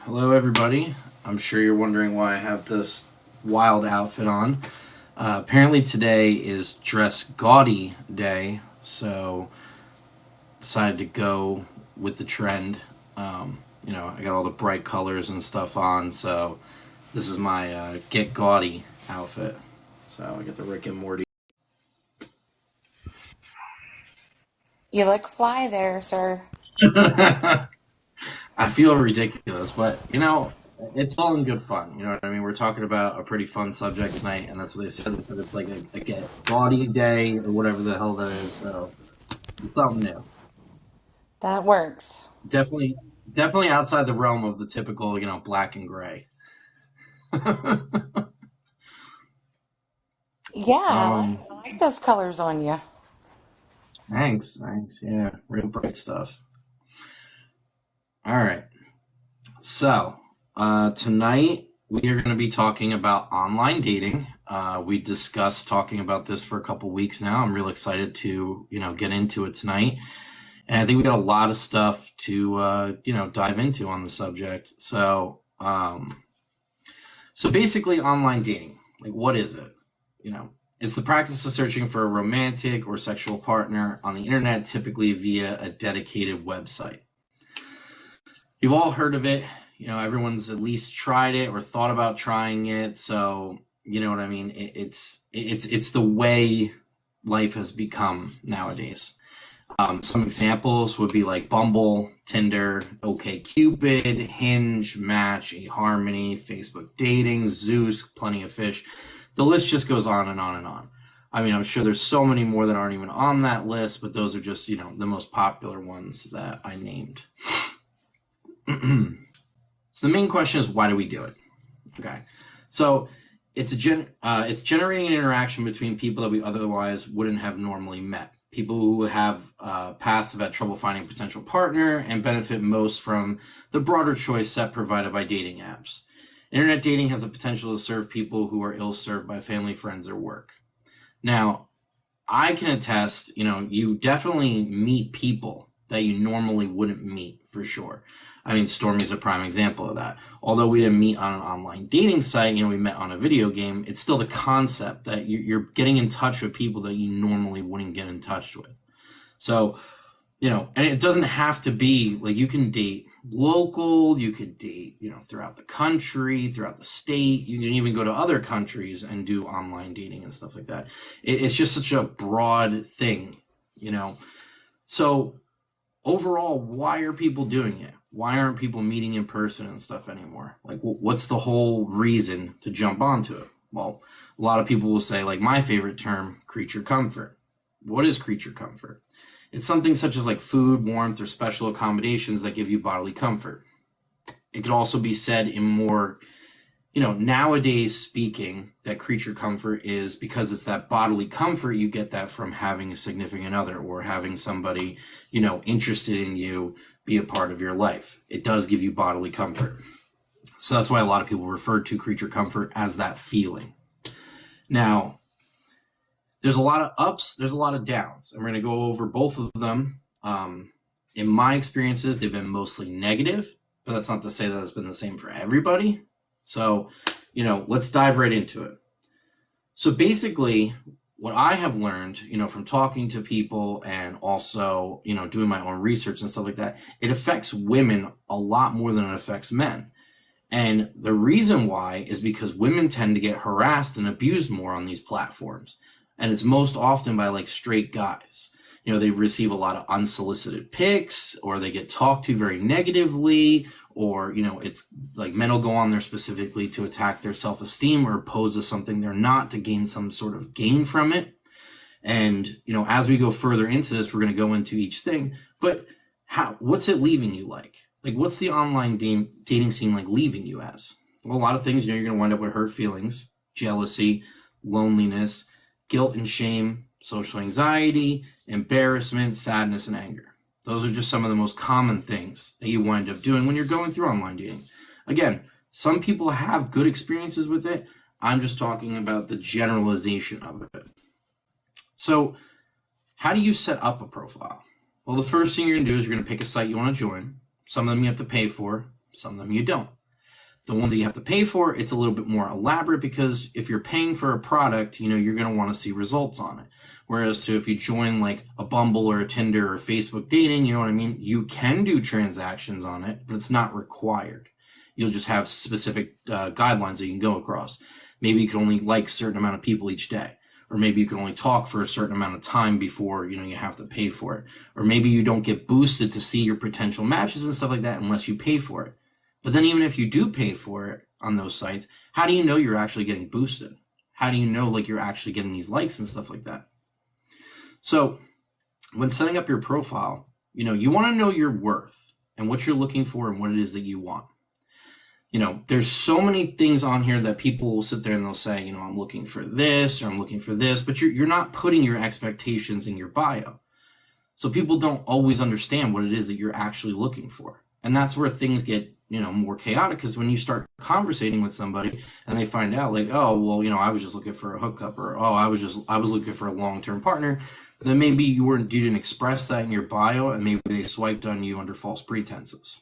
Hello, everybody. I'm sure you're wondering why I have this wild outfit on. Apparently, today is Dress Gaudy Day, so decided to go with the trend. I got all the bright colors and stuff on, so this is my Get Gaudy outfit. So I got the Rick and Morty. You look fly there, sir. I feel ridiculous, but it's all in good fun. You know what I mean? We're talking about a pretty fun subject tonight, and that's what they said. They said it's like a get gaudy day or whatever the hell that is. So it's something new. That works. Definitely, definitely outside the realm of the typical, black and gray. Yeah, um, I like those colors on you. thanks. Yeah, real bright stuff. All right. So, tonight we are going to be talking about online dating. We discussed talking about this for a couple weeks now. I'm real excited to, get into it tonight. And I think we got a lot of stuff to, dive into on the subject. So basically online dating, like what is it? You know, it's the practice of searching for a romantic or sexual partner on the internet, typically via a dedicated website. You've all heard of it. Everyone's at least tried it or thought about trying it. So you know what I mean. It's the way life has become nowadays. Some examples would be like Bumble, Tinder, OkCupid, Hinge, Match, eHarmony, Facebook Dating, Zeus, Plenty of Fish. The list just goes on and on and on. I mean, I'm sure there's so many more that aren't even on that list, but those are just, the most popular ones that I named. So the main question is, why do we do it? Okay, so it's generating an interaction between people that we otherwise wouldn't have normally met. People who have past have had trouble finding a potential partner and benefit most from the broader choice set provided by dating apps. Internet dating has the potential to serve people who are ill served by family, friends, or work. Now, I can attest, you definitely meet people that you normally wouldn't meet for sure. I mean, Stormy's a prime example of that. Although we didn't meet on an online dating site, we met on a video game, it's still the concept that you're getting in touch with people that you normally wouldn't get in touch with. So, and it doesn't have to be like you can date local, you could date, throughout the country, throughout the state. You can even go to other countries and do online dating and stuff like that. It's just such a broad thing, you know. So overall, why are people doing it? Why aren't people meeting in person and stuff anymore? Like, what's the whole reason to jump onto it? Well, a lot of people will say, like my favorite term, creature comfort. What is creature comfort? It's something such as like food, warmth, or special accommodations that give you bodily comfort. It could also be said in more, nowadays speaking, that creature comfort is because it's that bodily comfort you get that from having a significant other or having somebody, interested in you be a part of your life. It does give you bodily comfort. So that's why a lot of people refer to creature comfort as that feeling. Now, there's a lot of ups, there's a lot of downs. And we're going to go over both of them. In my experiences, they've been mostly negative, but that's not to say that it's been the same for everybody. So, let's dive right into it. So basically, what I have learned, from talking to people and also, doing my own research and stuff like that, it affects women a lot more than it affects men. And the reason why is because women tend to get harassed and abused more on these platforms. And it's most often by like straight guys. They receive a lot of unsolicited pics, or they get talked to very negatively, or, it's like men will go on there specifically to attack their self-esteem or pose as something they're not to gain some sort of gain from it. And, as we go further into this, we're going to go into each thing. But what's it leaving you like? Like, what's the online dating scene like leaving you as? Well, a lot of things, you're going to wind up with hurt feelings, jealousy, loneliness, guilt and shame, social anxiety, embarrassment, sadness, and anger. Those are just some of the most common things that you wind up doing when you're going through online dating. Again, some people have good experiences with it. I'm just talking about the generalization of it. So, how do you set up a profile? Well, the first thing you're going to do is you're going to pick a site you want to join. Some of them you have to pay for, Some of them you don't. The ones that you have to pay for, it's a little bit more elaborate because if you're paying for a product, you're going to want to see results on it. Whereas if you join like a Bumble or a Tinder or Facebook dating, you know what I mean? You can do transactions on it, but it's not required. You'll just have specific guidelines that you can go across. Maybe you can only like a certain amount of people each day. Or maybe you can only talk for a certain amount of time before, you have to pay for it. Or maybe you don't get boosted to see your potential matches and stuff like that unless you pay for it. But then even if you do pay for it on those sites, how do you know you're actually getting boosted? How do you know like you're actually getting these likes and stuff like that? So when setting up your profile, you want to know your worth and what you're looking for and what it is that you want. There's so many things on here that people will sit there and they'll say, I'm looking for this or I'm looking for this, but you're not putting your expectations in your bio. So people don't always understand what it is that you're actually looking for. And that's where things get, more chaotic, because when you start conversating with somebody and they find out like, oh, well, I was just looking for a hookup, or, oh, I was looking for a long-term partner, then maybe you didn't express that in your bio, and maybe they swiped on you under false pretenses.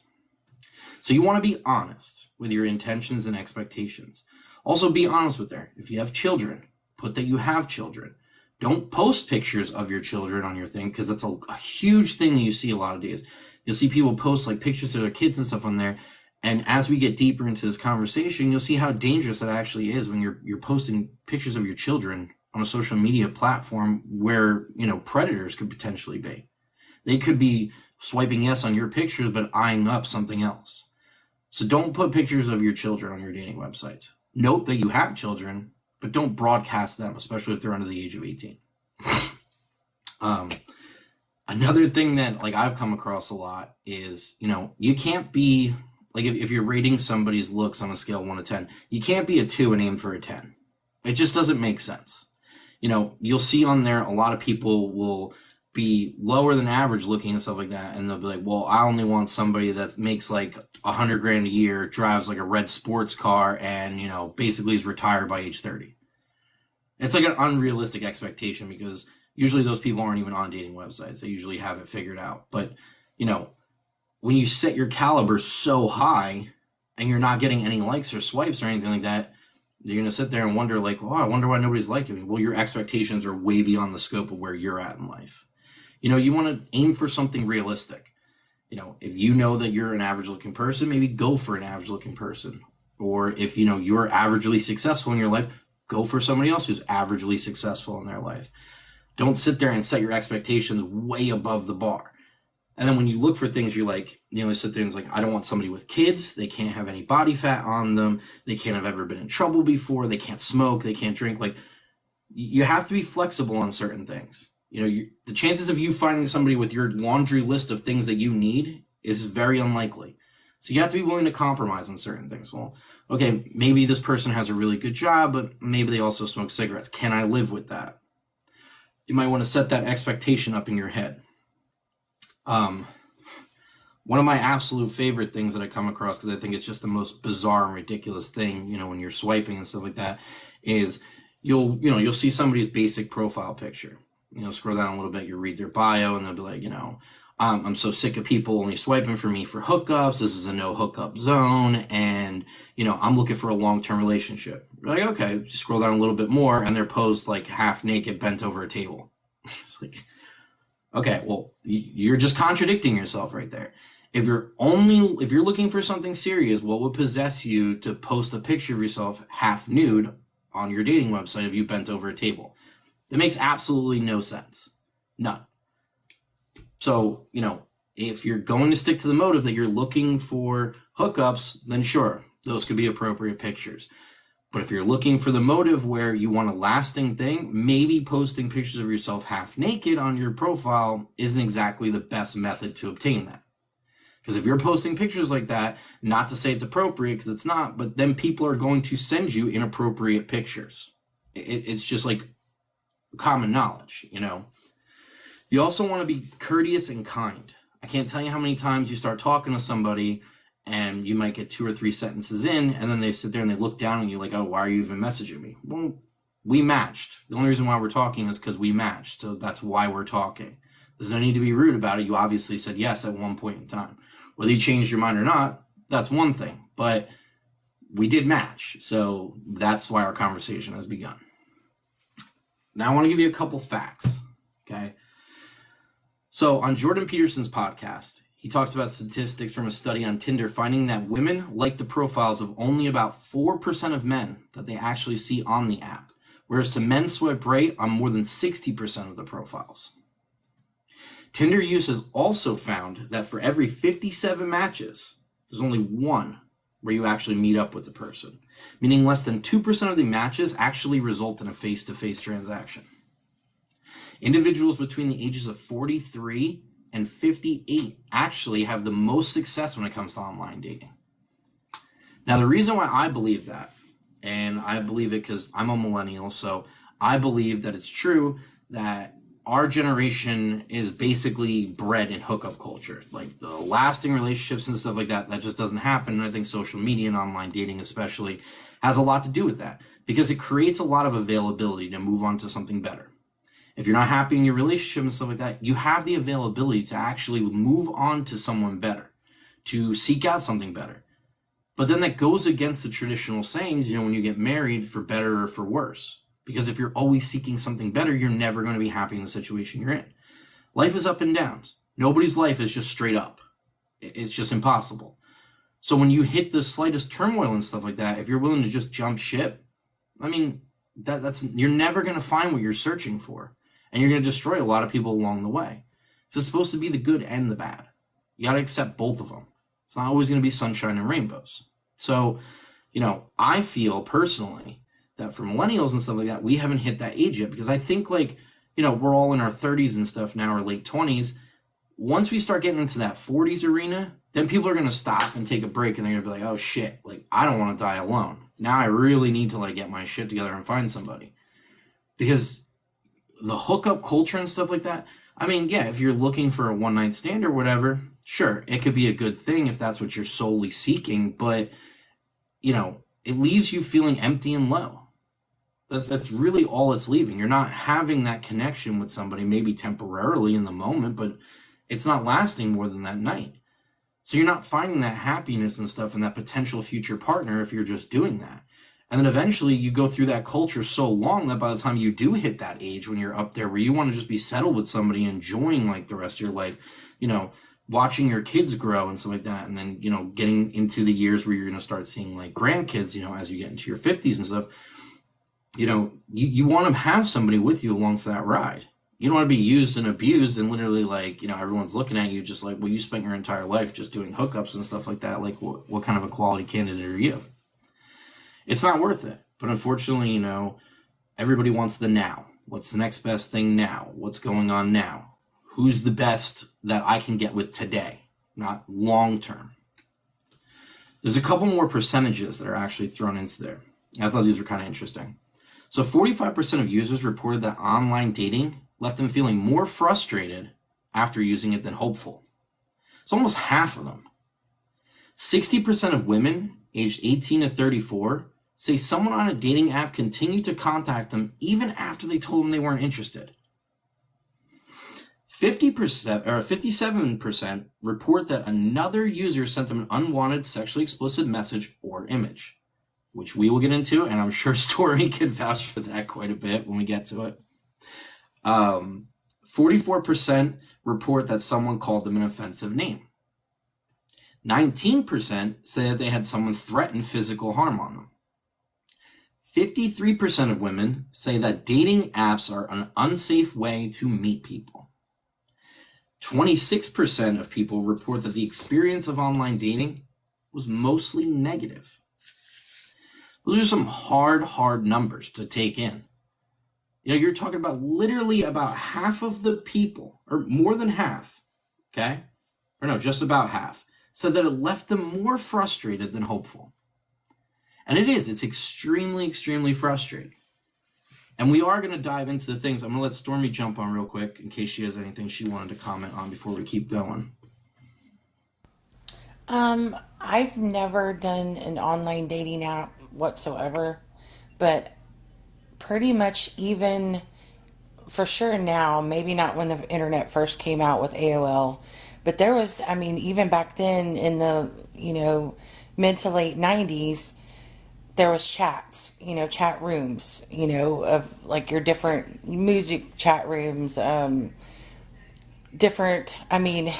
So you want to be honest with your intentions and expectations. Also be honest with there. If you have children, put that you have children. Don't post pictures of your children on your thing, because that's a huge thing that you see a lot of days. You'll see people post like pictures of their kids and stuff on there. And as we get deeper into this conversation, you'll see how dangerous that actually is when you're posting pictures of your children on a social media platform where, predators could potentially be. They could be swiping yes on your pictures, but eyeing up something else. So don't put pictures of your children on your dating websites. Note that you have children, but don't broadcast them, especially if they're under the age of 18. Another thing that like I've come across a lot is, you can't be like, if you're rating somebody's looks on a scale of 1 to 10, you can't be a 2 and aim for a 10. It just doesn't make sense. You'll see on there a lot of people will be lower than average looking and stuff like that, and they'll be like, well, I only want somebody that makes like $100,000 a year, drives like a red sports car, and basically is retired by age 30. It's like an unrealistic expectation, because usually those people aren't even on dating websites. They usually have it figured out. But when you set your caliber so high and you're not getting any likes or swipes or anything like that, you're going to sit there and wonder like, oh, I wonder why nobody's liking me. Well, your expectations are way beyond the scope of where you're at in life. You want to aim for something realistic. If you know that you're an average looking person, maybe go for an average looking person. Or if you're averagely successful in your life, go for somebody else who's averagely successful in their life. Don't sit there and set your expectations way above the bar. And then when you look for things, you're like, sit there and it's like, I don't want somebody with kids. They can't have any body fat on them. They can't have ever been in trouble before. They can't smoke. They can't drink. Like, you have to be flexible on certain things. The chances of you finding somebody with your laundry list of things that you need is very unlikely. So you have to be willing to compromise on certain things. Well, okay, maybe this person has a really good job, but maybe they also smoke cigarettes. Can I live with that? You might want to set that expectation up in your head. One of my absolute favorite things that I come across, because I think it's just the most bizarre and ridiculous thing, when you're swiping and stuff like that, is you'll see somebody's basic profile picture. Scroll down a little bit, you read their bio, and they'll be like, I'm so sick of people only swiping for me for hookups. This is a no hookup zone, and I'm looking for a long-term relationship. You're like, okay, just scroll down a little bit more, and they're posed like half naked, bent over a table. It's like, okay, well, you're just contradicting yourself right there. If you're looking for something serious, what would possess you to post a picture of yourself half nude on your dating website if you bent over a table? That makes absolutely no sense. None. So, if you're going to stick to the motive that you're looking for hookups, then sure, those could be appropriate pictures. But if you're looking for the motive where you want a lasting thing, maybe posting pictures of yourself half naked on your profile isn't exactly the best method to obtain that. Because if you're posting pictures like that, not to say it's appropriate, because it's not, but then people are going to send you inappropriate pictures. It's just like common knowledge, You also want to be courteous and kind. I can't tell you how many times you start talking to somebody and you might get 2 or 3 sentences in, and then they sit there and they look down on you like, oh, why are you even messaging me? Well, we matched. The only reason why we're talking is because we matched. So that's why we're talking. There's no need to be rude about it. You obviously said yes at one point in time. Whether you changed your mind or not, That's one thing, but we did match. So that's why our conversation has begun. Now I want to give you a couple facts. Okay. So on Jordan Peterson's podcast, he talks about statistics from a study on Tinder finding that women like the profiles of only about 4% of men that they actually see on the app, whereas to men swipe right on more than 60% of the profiles. Tinder use has also found that for every 57 matches, there's only one where you actually meet up with the person, meaning less than 2% of the matches actually result in a face-to-face transaction. Individuals between the ages of 43 and 58 actually have the most success when it comes to online dating. Now, the reason why I believe that, and I believe it because I'm a millennial, so I believe that it's true that our generation is basically bred in hookup culture. Like the lasting relationships and stuff like that, that just doesn't happen. And I think social media and online dating especially has a lot to do with that because it creates a lot of availability to move on to something better. If you're not happy in your relationship and stuff like that, you have the availability to actually move on to someone better, to seek out something better. But then that goes against the traditional sayings, when you get married, for better or for worse. Because if you're always seeking something better, you're never going to be happy in the situation you're in. Life is up and downs. Nobody's life is just straight up. It's just impossible. So when you hit the slightest turmoil and stuff like that, if you're willing to just jump ship, I mean, that's you're never going to find what you're searching for. And you're going to destroy a lot of people along the way. So it's supposed to be the good and the bad. You got to accept both of them. It's not always going to be sunshine and rainbows. So, I feel personally that for millennials and stuff like that, we haven't hit that age yet because I think we're all in our 30s and stuff now or late 20s. Once we start getting into that 40s arena, then people are going to stop and take a break and they're going to be like, oh shit, I don't want to die alone. Now I really need to get my shit together and find somebody. Because the hookup culture and stuff like that, I mean, yeah, if you're looking for a one night stand or whatever, sure, it could be a good thing if that's what you're solely seeking, but it leaves you feeling empty and low. That's really all it's leaving. You're not having that connection with somebody, maybe temporarily in the moment, but it's not lasting more than that night. So you're not finding that happiness and stuff and that potential future partner if you're just doing that. And then eventually you go through that culture so long that by the time you do hit that age when you're up there where you want to just be settled with somebody, enjoying the rest of your life, watching your kids grow and stuff like that. And then, getting into the years where you're going to start seeing grandkids, as you get into your 50s and stuff, you want to have somebody with you along for that ride. You don't want to be used and abused and literally everyone's looking at you just well, you spent your entire life just doing hookups and stuff like that. What kind of a quality candidate are you? It's not worth it. But unfortunately, everybody wants the now. What's the next best thing now? What's going on now? Who's the best that I can get with today, not long term? There's a couple more percentages that are actually thrown into there. I thought these were kind of interesting. So 45% of users reported that online dating left them feeling more frustrated after using it than hopeful. It's almost half of them. 60% of women aged 18 to 34 say someone on a dating app continued to contact them even after they told them they weren't interested. 50% or 57% report that another user sent them an unwanted sexually explicit message or image, which we will get into, and I'm sure Story can vouch for that quite a bit when we get to it. 44% report that someone called them an offensive name. 19% say that they had someone threaten physical harm on them. 53% of women say that dating apps are an unsafe way to meet people. 26% of people report that the experience of online dating was mostly negative. Those are some hard numbers to take in. You're talking about literally about half of the people, or more than half, okay? Or no, just about half, said that it left them more frustrated than hopeful. And it's extremely, extremely frustrating. And we are going to dive into the things. I'm going to let Stormy jump on real quick in case she has anything she wanted to comment on before we keep going. I've never done an online dating app whatsoever, but pretty much even for sure now, maybe not when the internet first came out with AOL, But there was, I mean, even back then in the, mid to late 90s, there was chats, chat rooms, of like your different music chat rooms, different, I mean,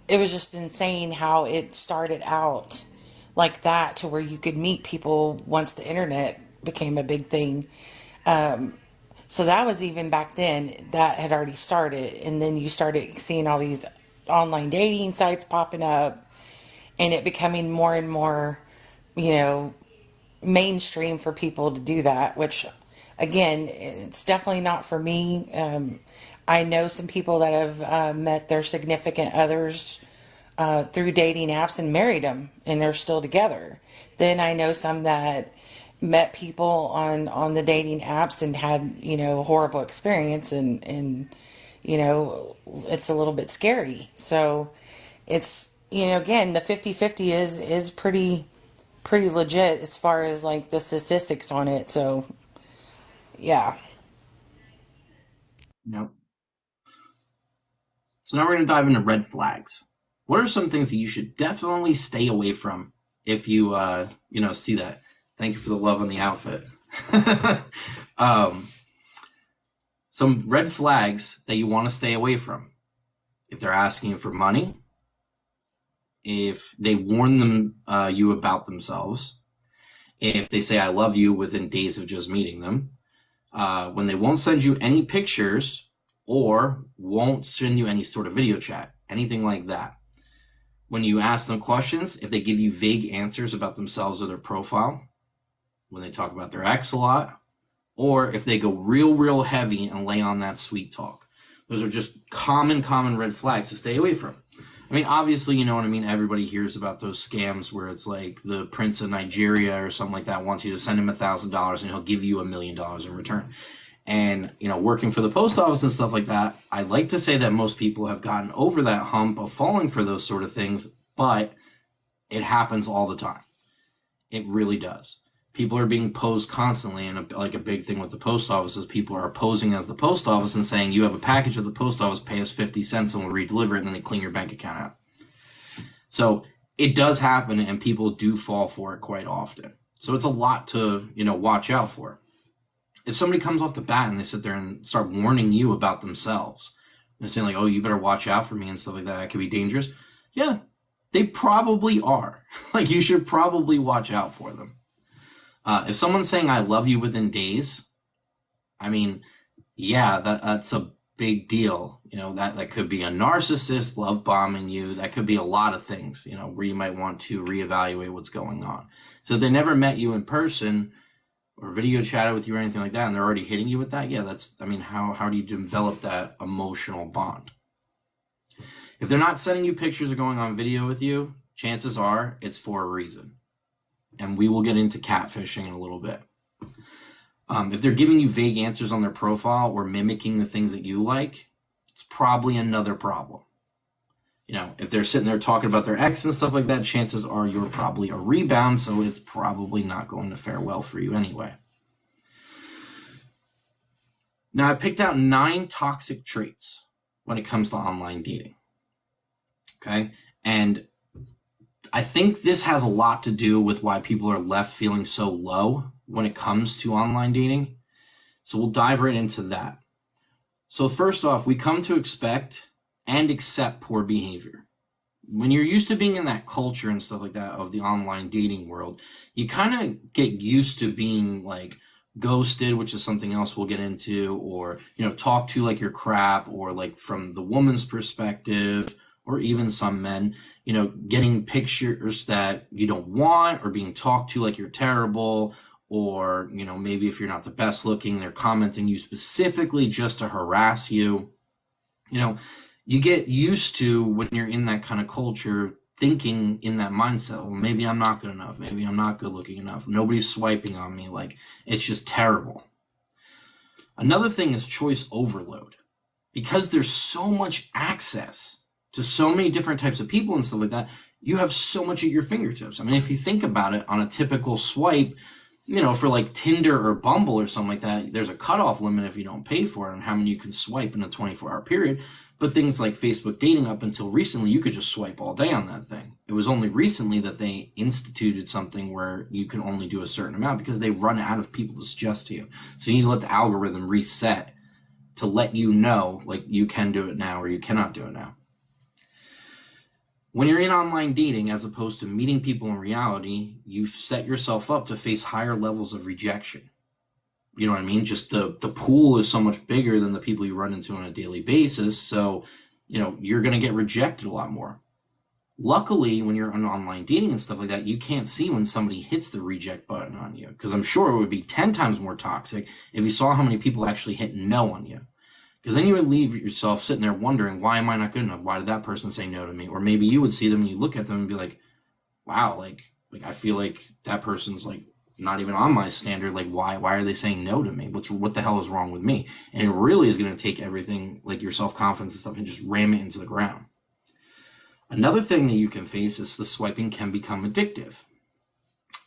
it was just insane how it started out like that to where you could meet people once the internet became a big thing. So that was even back then, that had already started. And then you started seeing all these online dating sites popping up and it becoming more and more, you know, mainstream for people to do that, which again, it's definitely not for me. I know some people that have met their significant others through dating apps and married them and they're still together. Then I know some that met people on the dating apps and had, horrible experience and it's a little bit scary. So it's, again, the 50-50 is pretty legit as far as like the statistics on it. So yeah. Yep. So now we're going to dive into red flags. What are some things that you should definitely stay away from if you see that? Thank you for the love on the outfit. um, some red flags that you want to stay away from. If they're asking you for money, if they warn you about themselves, if they say I love you within days of just meeting them, when they won't send you any pictures or won't send you any sort of video chat, anything like that. When you ask them questions, if they give you vague answers about themselves or their profile, when they talk about their ex a lot, or if they go real heavy and lay on that sweet talk. Those are just common red flags to stay away from. I mean, obviously, you know what I mean? Everybody hears about those scams where it's like the Prince of Nigeria or something like that wants you to send him $1,000 and he'll give you $1 million in return. And, working for the post office and stuff like that, I'd like to say that most people have gotten over that hump of falling for those sort of things, but it happens all the time. It really does. People are being posed constantly, and a big thing with the post office is people are posing as the post office and saying, you have a package at the post office, pay us 50 cents and we'll redeliver it, and then they clean your bank account out. So it does happen, and people do fall for it quite often. So it's a lot to, watch out for. If somebody comes off the bat and they sit there and start warning you about themselves, and saying like, oh, you better watch out for me and stuff like that, it could be dangerous. Yeah, they probably are. Like, you should probably watch out for them. If someone's saying I love you within days, I mean, yeah, that's a big deal. That could be a narcissist love bombing you. That could be a lot of things, where you might want to reevaluate what's going on. So if they never met you in person or video chatted with you or anything like that, and they're already hitting you with that, yeah, how do you develop that emotional bond? If they're not sending you pictures or going on video with you, chances are it's for a reason. And we will get into catfishing in a little bit. If they're giving you vague answers on their profile or mimicking the things that you like, it's probably another problem. If they're sitting there talking about their ex and stuff like that, chances are you're probably a rebound, so it's probably not going to fare well for you anyway. Now, I picked out 9 toxic traits when it comes to online dating. Okay? And I think this has a lot to do with why people are left feeling so low when it comes to online dating. So we'll dive right into that. So first off, we come to expect and accept poor behavior. When you're used to being in that culture and stuff like that of the online dating world, you kind of get used to being like ghosted, which is something else we'll get into, or, talked to like you're crap, or like from the woman's perspective, or even some men, getting pictures that you don't want, or being talked to like you're terrible, or, maybe if you're not the best looking, they're commenting you specifically just to harass you. You get used to, when you're in that kind of culture, thinking in that mindset, well, maybe I'm not good enough. Maybe I'm not good looking enough. Nobody's swiping on me. Like, it's just terrible. Another thing is choice overload. Because there's so much access to so many different types of people and stuff like that, you have so much at your fingertips. I mean, if you think about it, on a typical swipe, for like Tinder or Bumble or something like that, there's a cutoff limit if you don't pay for it on how many you can swipe in a 24-hour period. But things like Facebook dating, up until recently, you could just swipe all day on that thing. It was only recently that they instituted something where you can only do a certain amount because they run out of people to suggest to you. So you need to let the algorithm reset to let you know, like, you can do it now or you cannot do it now. When you're in online dating, as opposed to meeting people in reality, you've set yourself up to face higher levels of rejection. You know what I mean? Just the pool is so much bigger than the people you run into on a daily basis. So, you're going to get rejected a lot more. Luckily, when you're on online dating and stuff like that, you can't see when somebody hits the reject button on you, because I'm sure it would be 10 times more toxic if you saw how many people actually hit no on you. Because then you would leave yourself sitting there wondering, why am I not good enough? Why did that person say no to me? Or maybe you would see them and you look at them and be like, wow, like I feel like that person's like not even on my standard. Like, why are they saying no to me? What the hell is wrong with me? And it really is going to take everything, like your self-confidence and stuff, and just ram it into the ground. Another thing that you can face is the swiping can become addictive.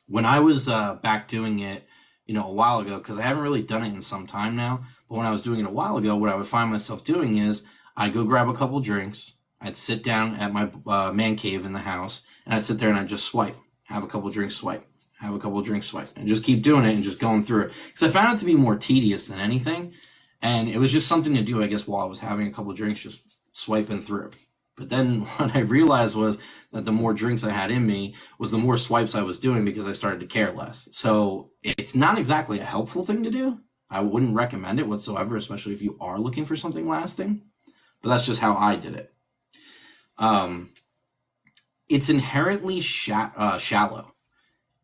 When I was back doing it, a while ago, because I haven't really done it in some time now, but when I was doing it a while ago, what I would find myself doing is I'd go grab a couple drinks, I'd sit down at my man cave in the house, and I'd sit there and I'd just swipe, have a couple drinks, swipe, have a couple drinks, swipe, and just keep doing it and just going through it. Because I found it to be more tedious than anything, and it was just something to do, I guess, while I was having a couple drinks, just swiping through. But then what I realized was that the more drinks I had in me was the more swipes I was doing, because I started to care less. So it's not exactly a helpful thing to do. I wouldn't recommend it whatsoever, especially if you are looking for something lasting. But that's just how I did it. It's inherently shallow.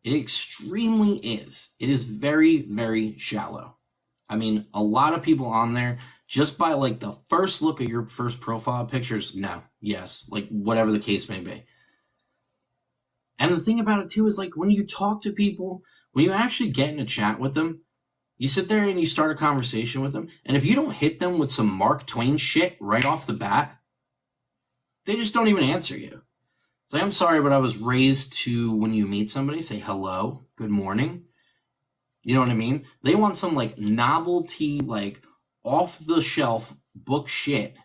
It extremely is. It is very, very shallow. I mean, a lot of people on there, just by like the first look at your first profile pictures, no, yes, like whatever the case may be. And the thing about it too is, like, when you talk to people, when you actually get in a chat with them, you sit there and you start a conversation with them, and if you don't hit them with some Mark Twain shit right off the bat, they just don't even answer you. It's like, I'm sorry, but I was raised to, when you meet somebody, say hello, good morning. You know what I mean? They want some like novelty, like off the shelf book shit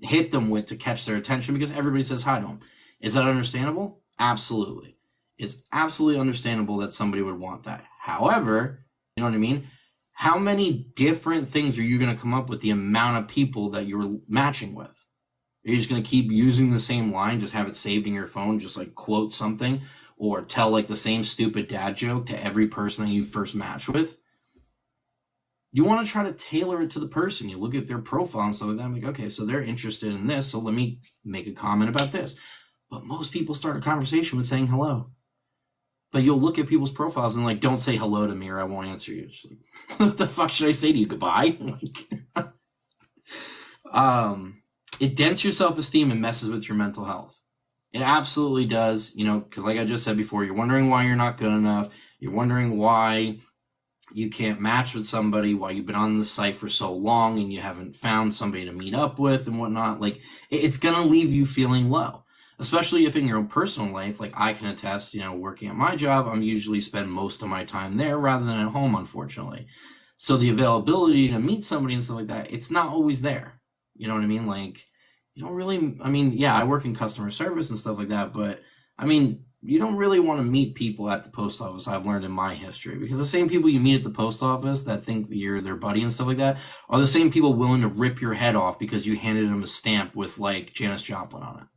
hit them with to catch their attention, because everybody says hi to them. Is that understandable? Absolutely. It's absolutely understandable that somebody would want that. However, you know what I mean? How many different things are you going to come up with the amount of people that you're matching with? Are you just going to keep using the same line, just have it saved in your phone, just like quote something, or tell like the same stupid dad joke to every person that you first match with? You want to try to tailor it to the person. You look at their profile and stuff like that, I'm like, okay, so they're interested in this, so let me make a comment about this. But most people start a conversation with saying hello. But you'll look at people's profiles and like, don't say hello to me or I won't answer you. It's like, what the fuck should I say to you? Goodbye? It dents your self-esteem and messes with your mental health. It absolutely does, because like I just said before, you're wondering why you're not good enough. You're wondering why you can't match with somebody, why you've been on the site for so long and you haven't found somebody to meet up with and whatnot. Like, it's going to leave you feeling low, especially if in your own personal life, like I can attest, working at my job, I'm usually spend most of my time there rather than at home, unfortunately. So the availability to meet somebody and stuff like that, it's not always there. You know what I mean? Like, you don't really, yeah, I work in customer service and stuff like that, but you don't really want to meet people at the post office, I've learned in my history, because the same people you meet at the post office that think you're their buddy and stuff like that are the same people willing to rip your head off because you handed them a stamp with like Janis Joplin on it.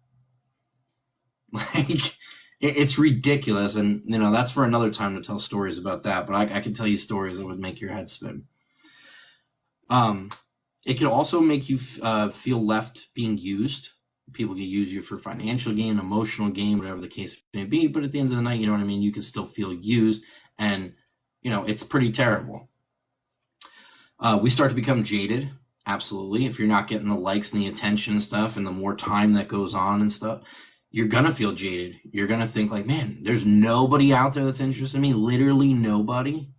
Like, it's ridiculous. And, that's for another time to tell stories about that, but I can tell you stories that would make your head spin. It can also make you feel left being used. People can use you for financial gain, emotional gain, whatever the case may be. But at the end of the night, you know what I mean? You can still feel used, and, it's pretty terrible. We start to become jaded. Absolutely. If you're not getting the likes and the attention and stuff, and the more time that goes on and stuff, you're going to feel jaded. You're going to think like, man, there's nobody out there that's interested in me. Literally nobody.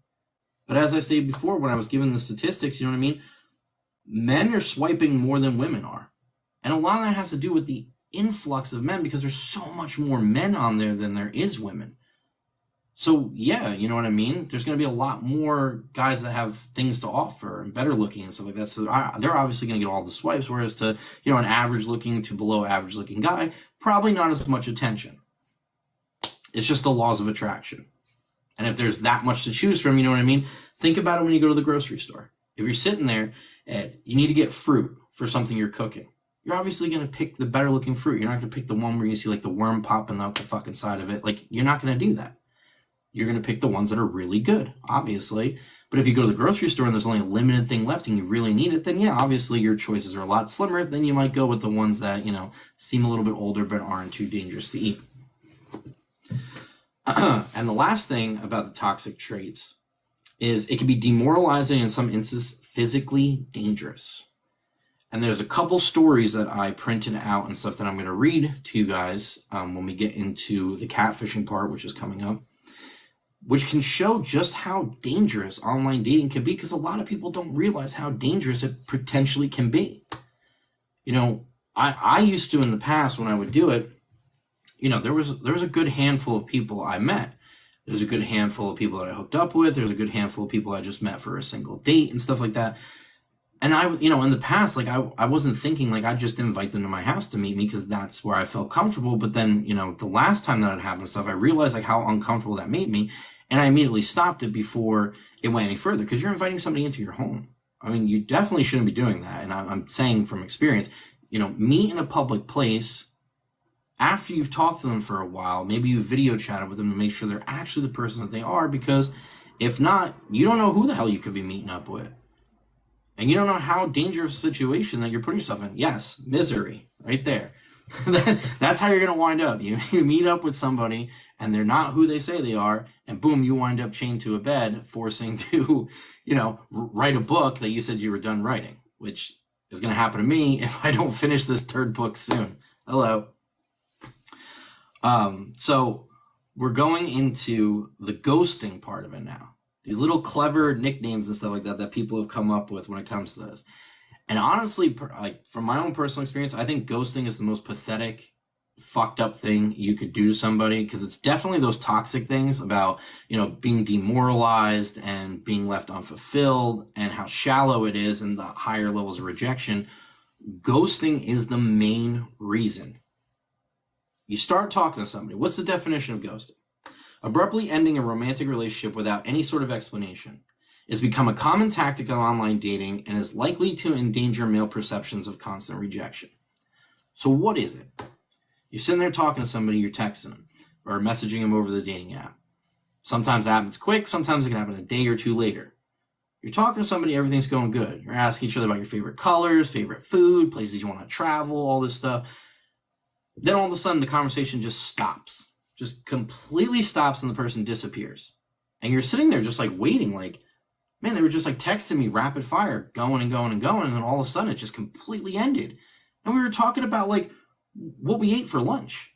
But as I said before, when I was given the statistics, you know what I mean? Men are swiping more than women are. And a lot of that has to do with the influx of men, because there's so much more men on there than there is women. So yeah, you know what I mean? There's going to be a lot more guys that have things to offer and better looking and stuff like that. So they're obviously going to get all the swipes, whereas to, you know, an average looking to below average looking guy, probably not as much attention. It's just the laws of attraction. And if there's that much to choose from, you know what I mean? Think about it when you go to the grocery store. If you're sitting there and you need to get fruit for something you're cooking, you're obviously going to pick the better looking fruit. You're not going to pick the one where you see like the worm popping out the fucking side of it. Like, you're not going to do that. You're going to pick the ones that are really good, obviously. But if you go to the grocery store and there's only a limited thing left and you really need it, then yeah, obviously your choices are a lot slimmer. Then you might go with the ones that, you know, seem a little bit older but aren't too dangerous to eat. And the last thing about the toxic traits is it can be demoralizing, in some instances physically dangerous. And there's a couple stories that I printed out and stuff that I'm going to read to you guys when we get into the catfishing part, which is coming up, which can show just how dangerous online dating can be, because a lot of people don't realize how dangerous it potentially can be. You know, I used to, in the past, when I would do it, you know, there was a good handful of people I met. There's a good handful of people that I hooked up with. There's a good handful of people I just met for a single date and stuff like that. And I, you know, in the past, like I wasn't thinking like I'd just invite them to my house to meet me because that's where I felt comfortable. But then, you know, the last time that had happened and stuff, I realized like how uncomfortable that made me. And I immediately stopped it before it went any further, because you're inviting somebody into your home. I mean, you definitely shouldn't be doing that. And I'm saying from experience, you know, meet in a public place. After you've talked to them for a while, maybe you video chatted with them to make sure they're actually the person that they are, because if not, you don't know who the hell you could be meeting up with. And you don't know how dangerous a situation that you're putting yourself in. Yes, misery, right there. That's how you're going to wind up. You meet up with somebody and they're not who they say they are, and boom, you wind up chained to a bed, forcing to, you know, write a book that you said you were done writing, which is going to happen to me if I don't finish this third book soon. Hello. So we're going into the ghosting part of it now. These little clever nicknames and stuff like that that people have come up with when it comes to this. And honestly, like from my own personal experience, I think ghosting is the most pathetic, fucked up thing you could do to somebody, because it's definitely those toxic things about, you know, being demoralized and being left unfulfilled and how shallow it is and the higher levels of rejection. Ghosting is the main reason. You start talking to somebody. What's the definition of ghosting? Abruptly ending a romantic relationship without any sort of explanation. It's become a common tactic of online dating and is likely to endanger male perceptions of constant rejection. So what is it? You're sitting there talking to somebody, you're texting them or messaging them over the dating app. Sometimes it happens quick, sometimes it can happen a day or two later. You're talking to somebody, everything's going good. You're asking each other about your favorite colors, favorite food, places you want to travel, all this stuff. Then all of a sudden the conversation just stops, just completely stops, and the person disappears. And you're sitting there just like waiting, like, man, they were just like texting me rapid fire, going and going and going. And then all of a sudden it just completely ended. And we were talking about like what we ate for lunch.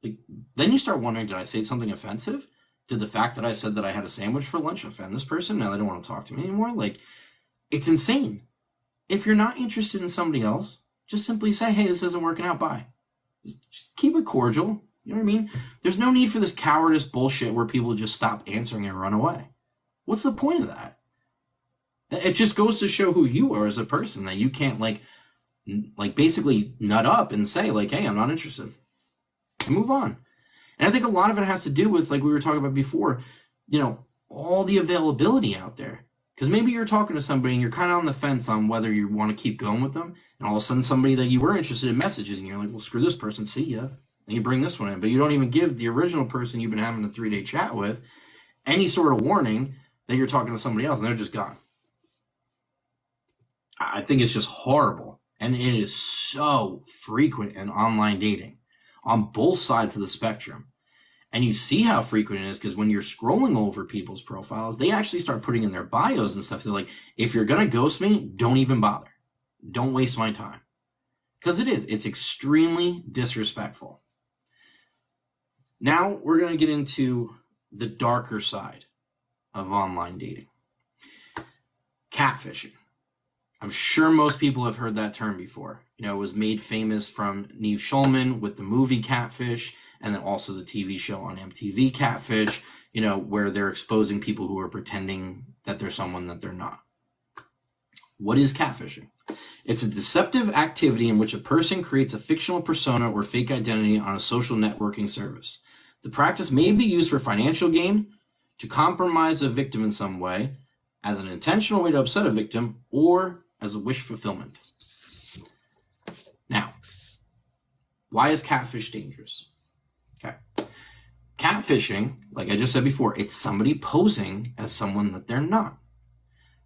Like, then you start wondering, did I say something offensive? Did the fact that I said that I had a sandwich for lunch offend this person? Now they don't want to talk to me anymore. Like, it's insane. If you're not interested in somebody else, just simply say, hey, this isn't working out, bye. Just keep it cordial. You know what I mean? There's no need for this cowardice bullshit where people just stop answering and run away. What's the point of that? It just goes to show who you are as a person, that you can't like basically nut up and say like, hey, I'm not interested, and move on. And I think a lot of it has to do with, like we were talking about before, you know, all the availability out there. Because maybe you're talking to somebody and you're kind of on the fence on whether you want to keep going with them, and all of a sudden somebody that you were interested in messages and you're like, well, screw this person, see ya. And you bring this one in, but you don't even give the original person you've been having a 3-day chat with any sort of warning that you're talking to somebody else, and they're just gone. I think it's just horrible. And it is so frequent in online dating on both sides of the spectrum. And you see how frequent it is because when you're scrolling over people's profiles, they actually start putting in their bios and stuff. They're like, if you're going to ghost me, don't even bother. Don't waste my time. Because it's extremely disrespectful. Now we're going to get into the darker side of online dating. Catfishing. I'm sure most people have heard that term before. You know, it was made famous from Neve Schulman with the movie Catfish, and then also the TV show on MTV, Catfish, you know, where they're exposing people who are pretending that they're someone that they're not. What is catfishing? It's a deceptive activity in which a person creates a fictional persona or fake identity on a social networking service. The practice may be used for financial gain, to compromise a victim in some way, as an intentional way to upset a victim, or as a wish fulfillment. Now, why is catfish dangerous? Okay. Catfishing, like I just said before, it's somebody posing as someone that they're not.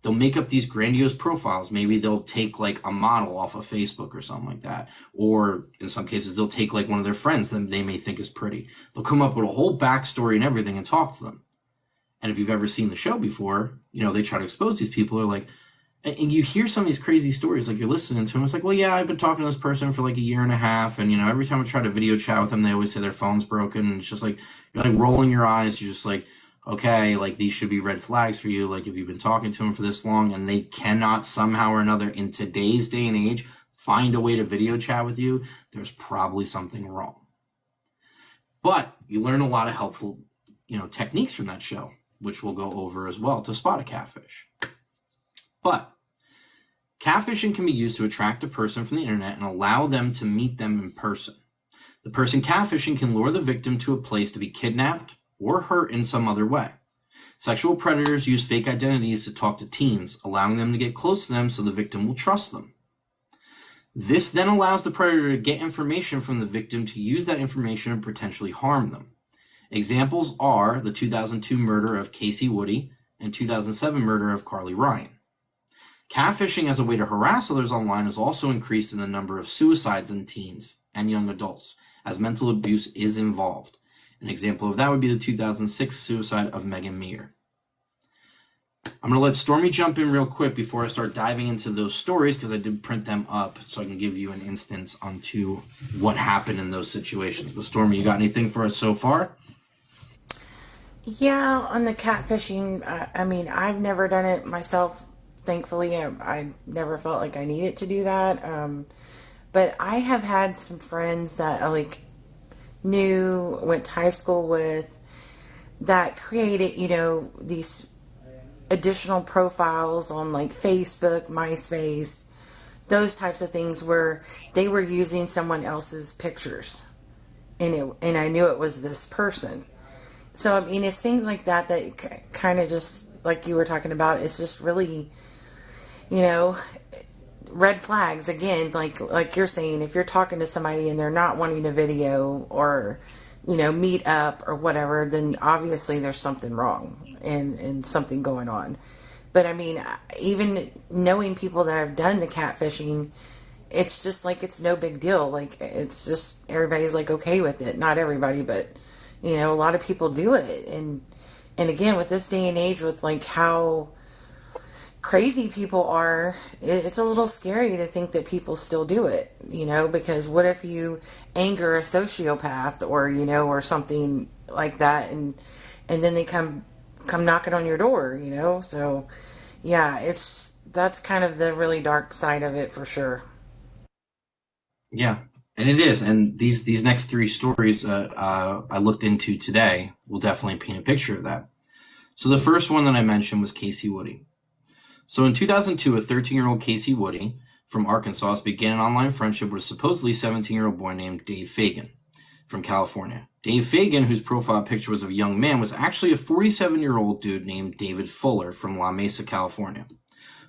They'll make up these grandiose profiles. Maybe they'll take like a model off of Facebook or something like that. Or in some cases, they'll take like one of their friends that they may think is pretty. They'll come up with a whole backstory and everything and talk to them. And if you've ever seen the show before, you know, they try to expose these people. They're like, and you hear some of these crazy stories, like you're listening to them. It's like, well, yeah, I've been talking to this person for like a year and a half. And, you know, every time I try to video chat with them, they always say their phone's broken. And it's just like, you're like rolling your eyes. You're just like, okay, like these should be red flags for you. Like if you've been talking to them for this long and they cannot somehow or another in today's day and age find a way to video chat with you, there's probably something wrong. But you learn a lot of helpful, you know, techniques from that show, which we'll go over as well to spot a catfish. But catfishing can be used to attract a person from the internet and allow them to meet them in person. The person catfishing can lure the victim to a place to be kidnapped or hurt in some other way. Sexual predators use fake identities to talk to teens, allowing them to get close to them so the victim will trust them. This then allows the predator to get information from the victim to use that information and potentially harm them. Examples are the 2002 murder of Casey Woody and 2007 murder of Carly Ryan. Catfishing as a way to harass others online has also increased in the number of suicides in teens and young adults, as mental abuse is involved. An example of that would be the 2006 suicide of Megan Meir. I'm going to let Stormy jump in real quick before I start diving into those stories, because I did print them up so I can give you an instance onto what happened in those situations. But Stormy, you got anything for us so far? Yeah, on the catfishing, I mean, I've never done it myself. Thankfully, I never felt like I needed to do that. But I have had some friends that I knew, went to high school with, that created, you know, these additional profiles on like Facebook, MySpace, those types of things where they were using someone else's pictures, and I knew it was this person. So I mean, it's things like that that kind of just, like you were talking about, it's just really, you know, red flags again. Like you're saying, if you're talking to somebody and they're not wanting a video or, you know, meet up or whatever, then obviously there's something wrong and something going on. But I mean, even knowing people that have done the catfishing, it's just like, it's no big deal. Like, it's just, everybody's like okay with it. Not everybody, but you know, a lot of people do it. And again, with this day and age, with like how crazy people are, it's a little scary to think that people still do it, you know, because what if you anger a sociopath or, you know, or something like that, and then they come knocking on your door, you know? So yeah, that's kind of the really dark side of it for sure. Yeah, and it is. And these next three stories I looked into today will definitely paint a picture of that. So the first one that I mentioned was Casey Woody. So in 2002, a 13-year-old Casey Woody from Arkansas began an online friendship with a supposedly 17-year-old boy named Dave Fagan from California. Dave Fagan, whose profile picture was of a young man, was actually a 47-year-old dude named David Fuller from La Mesa, California.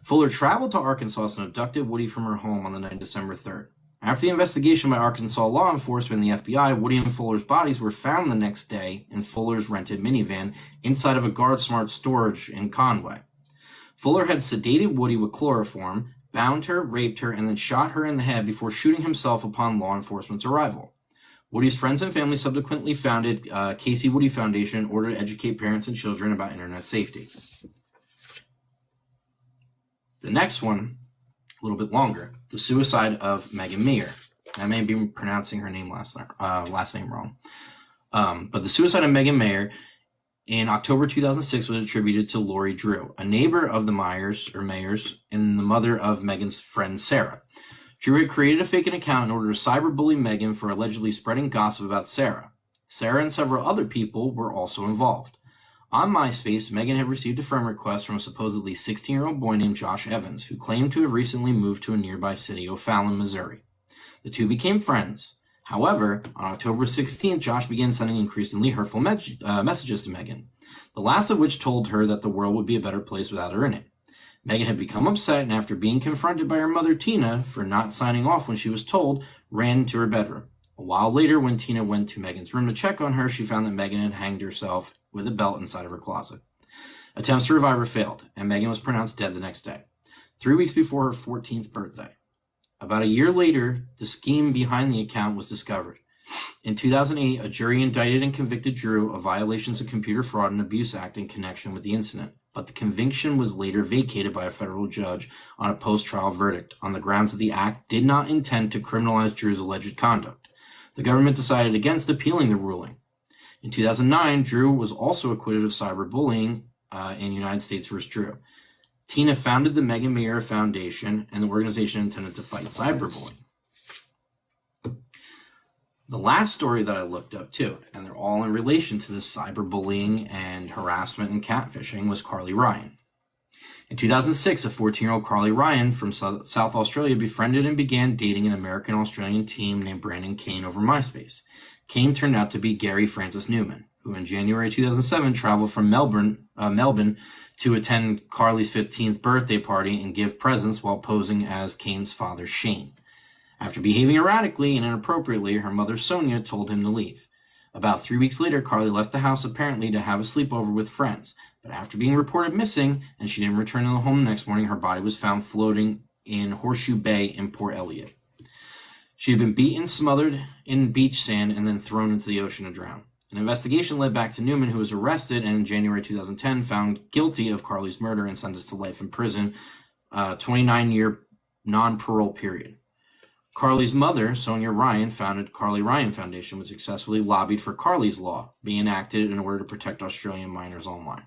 Fuller traveled to Arkansas and abducted Woody from her home on the night of December 3rd. After the investigation by Arkansas law enforcement and the FBI, Woody and Fuller's bodies were found the next day in Fuller's rented minivan inside of a GuardSmart storage in Conway. Fuller had sedated Woody with chloroform, bound her, raped her, and then shot her in the head before shooting himself upon law enforcement's arrival. Woody's friends and family subsequently founded Casey Woody Foundation in order to educate parents and children about internet safety. The next one, a little bit longer, the suicide of Megan Meir. I may be pronouncing her name last name wrong. But the suicide of Megan Meir in October 2006 was attributed to Lori Drew, a neighbor of the Mayers and the mother of Megan's friend Sarah. Drew had created a fake account in order to cyberbully Megan for allegedly spreading gossip about Sarah. Sarah and several other people were also involved. On MySpace, Meghan had received a friend request from a supposedly 16-year-old boy named Josh Evans, who claimed to have recently moved to a nearby city, O'Fallon, Missouri. The two became friends. However, on October 16th, Josh began sending increasingly hurtful messages to Meghan, the last of which told her that the world would be a better place without her in it. Meghan had become upset, and after being confronted by her mother, Tina, for not signing off when she was told, ran to her bedroom. A while later, when Tina went to Meghan's room to check on her, she found that Meghan had hanged herself with a belt inside of her closet. Attempts to revive her failed, and Meghan was pronounced dead the next day, 3 weeks before her 14th birthday. About a year later, the scheme behind the account was discovered. In 2008, a jury indicted and convicted Drew of violations of Computer Fraud and Abuse Act in connection with the incident, but the conviction was later vacated by a federal judge on a post-trial verdict on the grounds that the act did not intend to criminalize Drew's alleged conduct. The government decided against appealing the ruling. In 2009, Drew was also acquitted of cyberbullying in United States v. Drew. Tina founded the Meghan Mayer Foundation, and the organization intended to fight cyberbullying. The last story that I looked up too, and they're all in relation to this cyberbullying and harassment and catfishing, was Carly Ryan. In 2006, a 14-year-old Carly Ryan from South Australia befriended and began dating an American-Australian teen named Brandon Kane over MySpace. Kane turned out to be Gary Francis Newman, who in January 2007 traveled from Melbourne to attend Carly's 15th birthday party and give presents while posing as Kane's father, Shane. After behaving erratically and inappropriately, her mother, Sonia, told him to leave. About 3 weeks later, Carly left the house apparently to have a sleepover with friends, but after being reported missing and she didn't return to the home the next morning, her body was found floating in Horseshoe Bay in Port Elliot. She had been beaten, smothered in beach sand, and then thrown into the ocean to drown. An investigation led back to Newman, who was arrested and in January 2010 found guilty of Carly's murder and sentenced to life in prison, 29-year non-parole period. Carly's mother, Sonia Ryan, founded Carly Ryan Foundation, which successfully lobbied for Carly's Law being enacted in order to protect Australian minors online.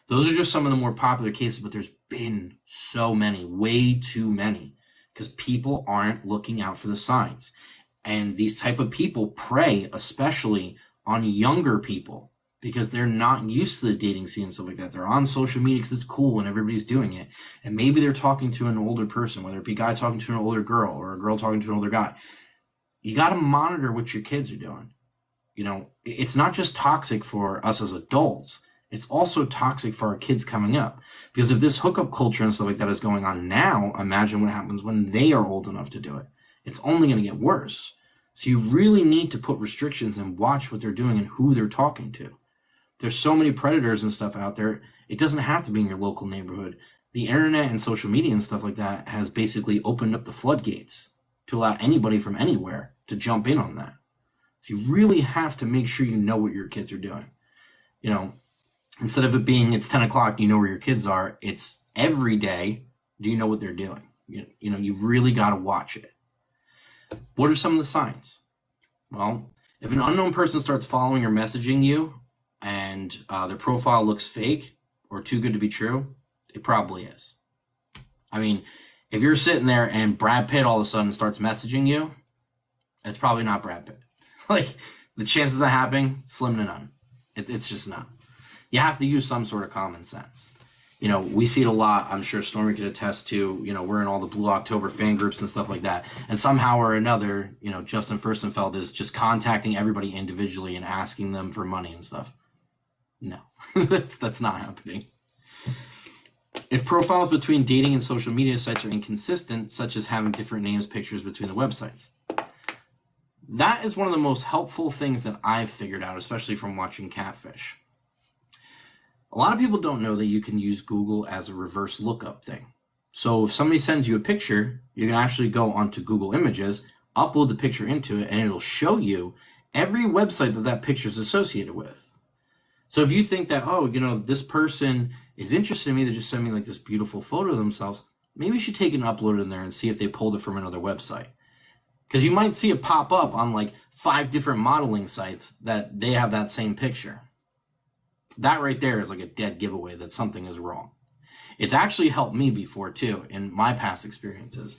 Those are just some of the more popular cases, but there's been so many, way too many, because people aren't looking out for the signs. And these type of people prey especially on younger people because they're not used to the dating scene and stuff like that. They're on social media because it's cool and everybody's doing it. And maybe they're talking to an older person, whether it be a guy talking to an older girl or a girl talking to an older guy. You got to monitor what your kids are doing. You know, it's not just toxic for us as adults. It's also toxic for our kids coming up. Because if this hookup culture and stuff like that is going on now, imagine what happens when they are old enough to do it. It's only going to get worse. So you really need to put restrictions and watch what they're doing and who they're talking to. There's so many predators and stuff out there. It doesn't have to be in your local neighborhood. The internet and social media and stuff like that has basically opened up the floodgates to allow anybody from anywhere to jump in on that. So you really have to make sure you know what your kids are doing. You know, instead of it being it's 10 o'clock, you know where your kids are. It's every day. Do you know what they're doing? You know, you really got to watch it. What are some of the signs? Well, if an unknown person starts following or messaging you and their profile looks fake or too good to be true, it probably is. I mean, if you're sitting there and Brad Pitt all of a sudden starts messaging you, it's probably not Brad Pitt. Like, the chances of that happening, slim to none. It's just not. You have to use some sort of common sense. You know, we see it a lot. I'm sure Stormy could attest to, you know, we're in all the Blue October fan groups and stuff like that. And somehow or another, you know, Justin Furstenfeld is just contacting everybody individually and asking them for money and stuff. No, that's not happening. If profiles between dating and social media sites are inconsistent, such as having different names, pictures between the websites, that is one of the most helpful things that I've figured out, especially from watching Catfish. A lot of people don't know that you can use Google as a reverse lookup thing. So if somebody sends you a picture, you can actually go onto Google Images, upload the picture into it, and it'll show you every website that that picture is associated with. So if you think that, oh, you know, this person is interested in me, they just send me like this beautiful photo of themselves, maybe you should take an upload in there and see if they pulled it from another website. Because you might see it pop up on like 5 different modeling sites that they have that same picture. That right there is like a dead giveaway that something is wrong. It's actually helped me before too in my past experiences.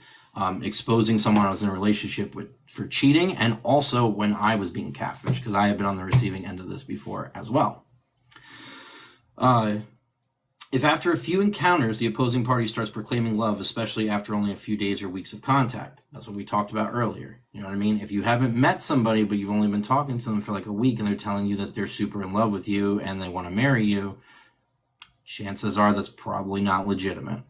exposing someone I was in a relationship with for cheating, and also when I was being catfished, because I have been on the receiving end of this before as well. If after a few encounters, the opposing party starts proclaiming love, especially after only a few days or weeks of contact, that's what we talked about earlier. You know what I mean? If you haven't met somebody, but you've only been talking to them for like a week and they're telling you that they're super in love with you and they want to marry you, chances are that's probably not legitimate.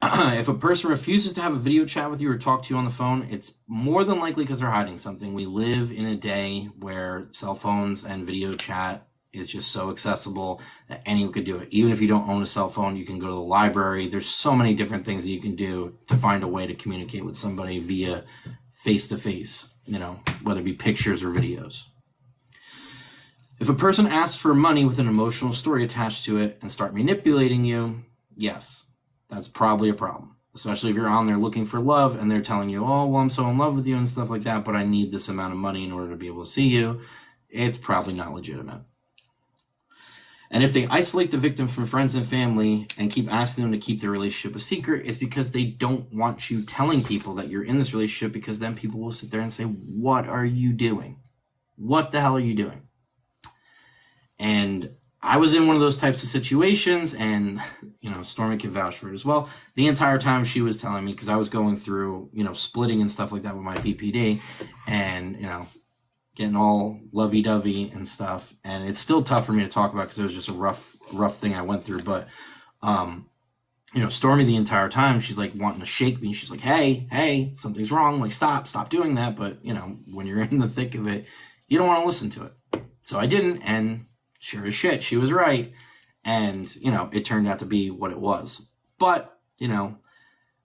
If a person refuses to have a video chat with you or talk to you on the phone, it's more than likely because they're hiding something. We live in a day where cell phones and video chat is just so accessible that anyone could do it. Even if you don't own a cell phone, you can go to the library. There's so many different things that you can do to find a way to communicate with somebody via face-to-face, you know, whether it be pictures or videos. If a person asks for money with an emotional story attached to it and start manipulating you, yes, that's probably a problem. Especially if you're on there looking for love and they're telling you, oh, well, I'm so in love with you and stuff like that, but I need this amount of money in order to be able to see you. It's probably not legitimate. And if they isolate the victim from friends and family and keep asking them to keep their relationship a secret, it's because they don't want you telling people that you're in this relationship, because then people will sit there and say, what are you doing? What the hell are you doing? And I was in one of those types of situations, and, you know, Stormy can vouch for it as well. The entire time she was telling me, because I was going through, you know, splitting and stuff like that with my PPD, and, you know, getting all lovey-dovey and stuff, and it's still tough for me to talk about because it was just a rough thing I went through. But you know, Stormy the entire time, she's like wanting to shake me. She's like, hey, something's wrong, like stop doing that. But you know, when you're in the thick of it, you don't want to listen to it. So I didn't, and sure as shit, she was right. And you know, it turned out to be what it was. But you know,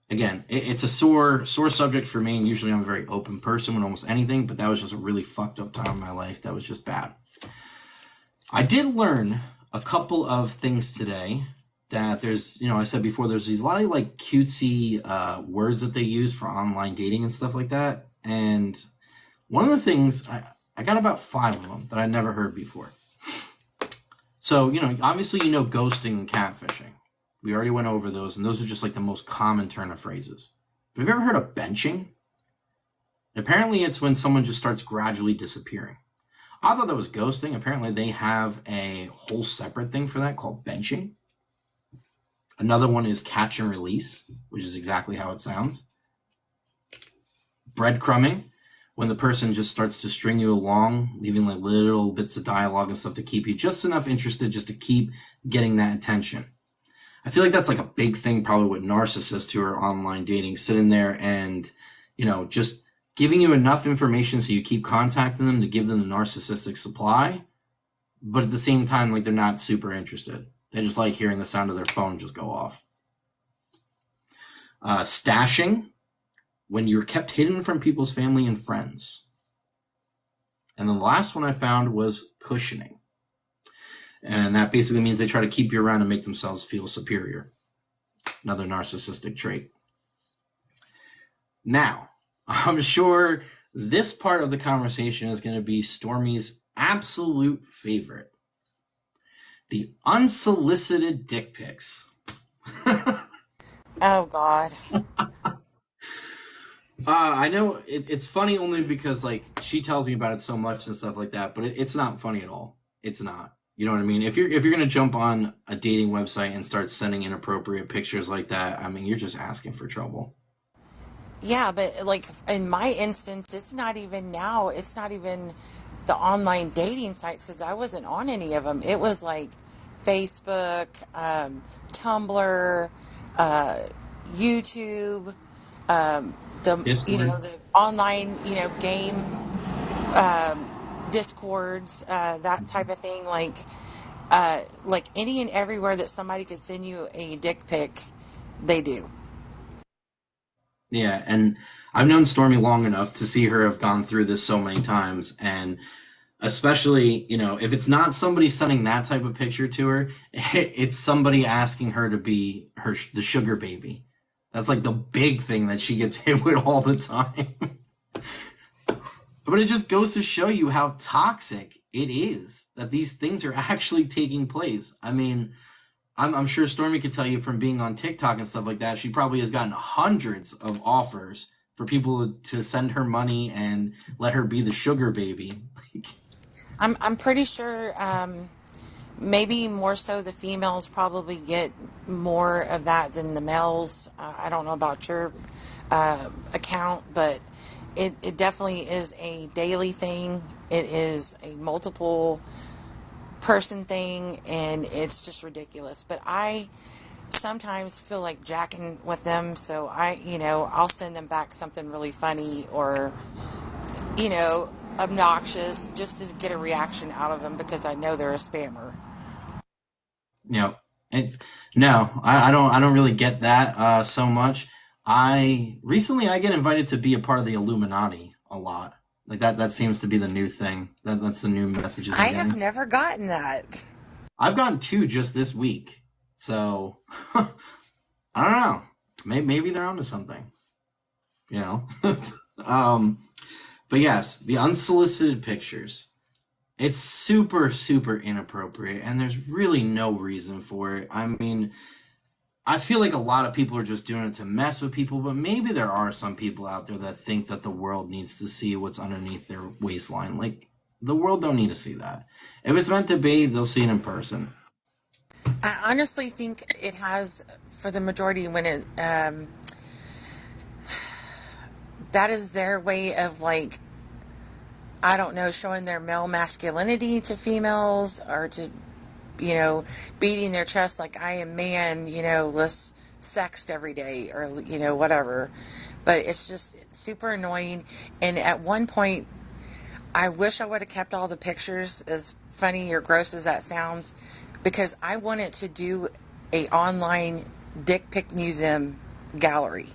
again, it's a sore subject for me, and usually I'm a very open person with almost anything, but that was just a really fucked up time in my life. That was just bad. I did learn a couple of things today that there's, you know, I said before, there's these a lot of like cutesy words that they use for online dating and stuff like that. And one of the things, I got about 5 of them that I never heard before. So, you know, obviously, you know, ghosting and catfishing. We already went over those, and those are just like the most common turn of phrases. Have you ever heard of benching? Apparently, it's when someone just starts gradually disappearing. I thought that was ghosting. Apparently, they have a whole separate thing for that called benching. Another one is catch and release, which is exactly how it sounds. Breadcrumbing, when the person just starts to string you along, leaving like little bits of dialogue and stuff to keep you just enough interested just to keep getting that attention. I feel like that's like a big thing probably with narcissists who are online dating, sitting there and, you know, just giving you enough information so you keep contacting them to give them the narcissistic supply, but at the same time, like, they're not super interested. They just like hearing the sound of their phone just go off. Stashing, when you're kept hidden from people's family and friends. And the last one I found was cushioning. And that basically means they try to keep you around and make themselves feel superior. Another narcissistic trait. Now, I'm sure this part of the conversation is going to be Stormy's absolute favorite. The unsolicited dick pics. Oh, God. I know it's funny only because, like, she tells me about it so much and stuff like that, but it's not funny at all. It's not. You know what I mean? If you're going to jump on a dating website and start sending inappropriate pictures like that, I mean, you're just asking for trouble. Yeah, but like in my instance, it's not even the online dating sites, because I wasn't on any of them. It was like Facebook, Tumblr, YouTube, the online, game, discords, that type of thing. Like any and everywhere that somebody could send you a dick pic, they do. Yeah, and I've known Stormy long enough to see her have gone through this so many times, and especially, if it's not somebody sending that type of picture to her, it's somebody asking her to be the sugar baby. That's like the big thing that she gets hit with all the time. But it just goes to show you how toxic it is that these things are actually taking place. I mean, I'm sure Stormy could tell you from being on TikTok and stuff like that. She probably has gotten hundreds of offers for people to send her money and let her be the sugar baby. I'm pretty sure maybe more so the females probably get more of that than the males. I don't know about your account, but it definitely is a daily thing. It is a multiple person thing, and it's just ridiculous. But I sometimes feel like jacking with them, so I'll send them back something really funny or, you know, obnoxious just to get a reaction out of them because I know they're a spammer. You know, and no, I don't really get that so much. I recently I get invited to be a part of the Illuminati a lot. Like that seems to be the new thing. That's the new messages I'm I have getting. never gotten that. I've gotten two just this week, so I don't know. Maybe they're onto something. You know. um, but yes, the unsolicited pictures. It's super, super inappropriate, and there's really no reason for it. I mean, I feel like a lot of people are just doing it to mess with people, but maybe there are some people out there that think that the world needs to see what's underneath their waistline. Like, the world don't need to see that. If it's meant to be, they'll see it in person. I honestly think it has for the majority when that is their way of like I don't know showing their male masculinity to females or to beating their chest like I am man, let's sext every day or whatever. But it's super annoying. And at one point, I wish I would have kept all the pictures, as funny or gross as that sounds, because I wanted to do a online dick pic museum gallery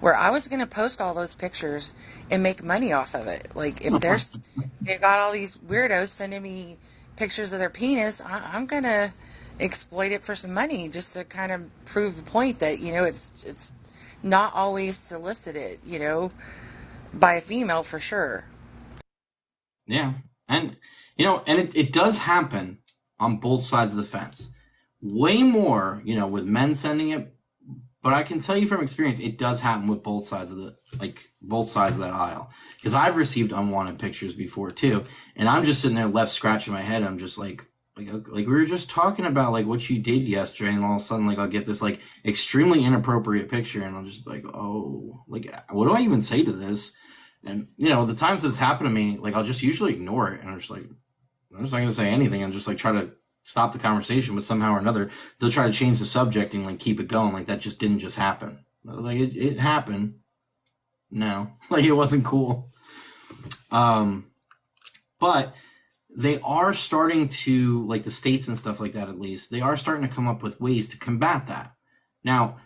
where I was going to post all those pictures and make money off of it. Like if you got all these weirdos sending me pictures of their penis, I'm going to exploit it for some money just to kind of prove the point that, it's not always solicited, by a female for sure. Yeah. And, it does happen on both sides of the fence. Way more, with men sending it. But I can tell you from experience, it does happen with both sides of both sides of that aisle. Because I've received unwanted pictures before too, and I'm just sitting there left scratching my head. I'm just like we were just talking about like what you did yesterday, and all of a sudden like I'll get this like extremely inappropriate picture, and I'm just like, oh, like what do I even say to this? And the times that it's happened to me, like I'll just usually ignore it, and I'm just not gonna say anything, and just like try to stop the conversation, but somehow or another they'll try to change the subject and like keep it going like that just didn't just happen. Like it happened. No, like it wasn't cool. But they are starting to, like the states and stuff like that, at least they are starting to come up with ways to combat that. Now,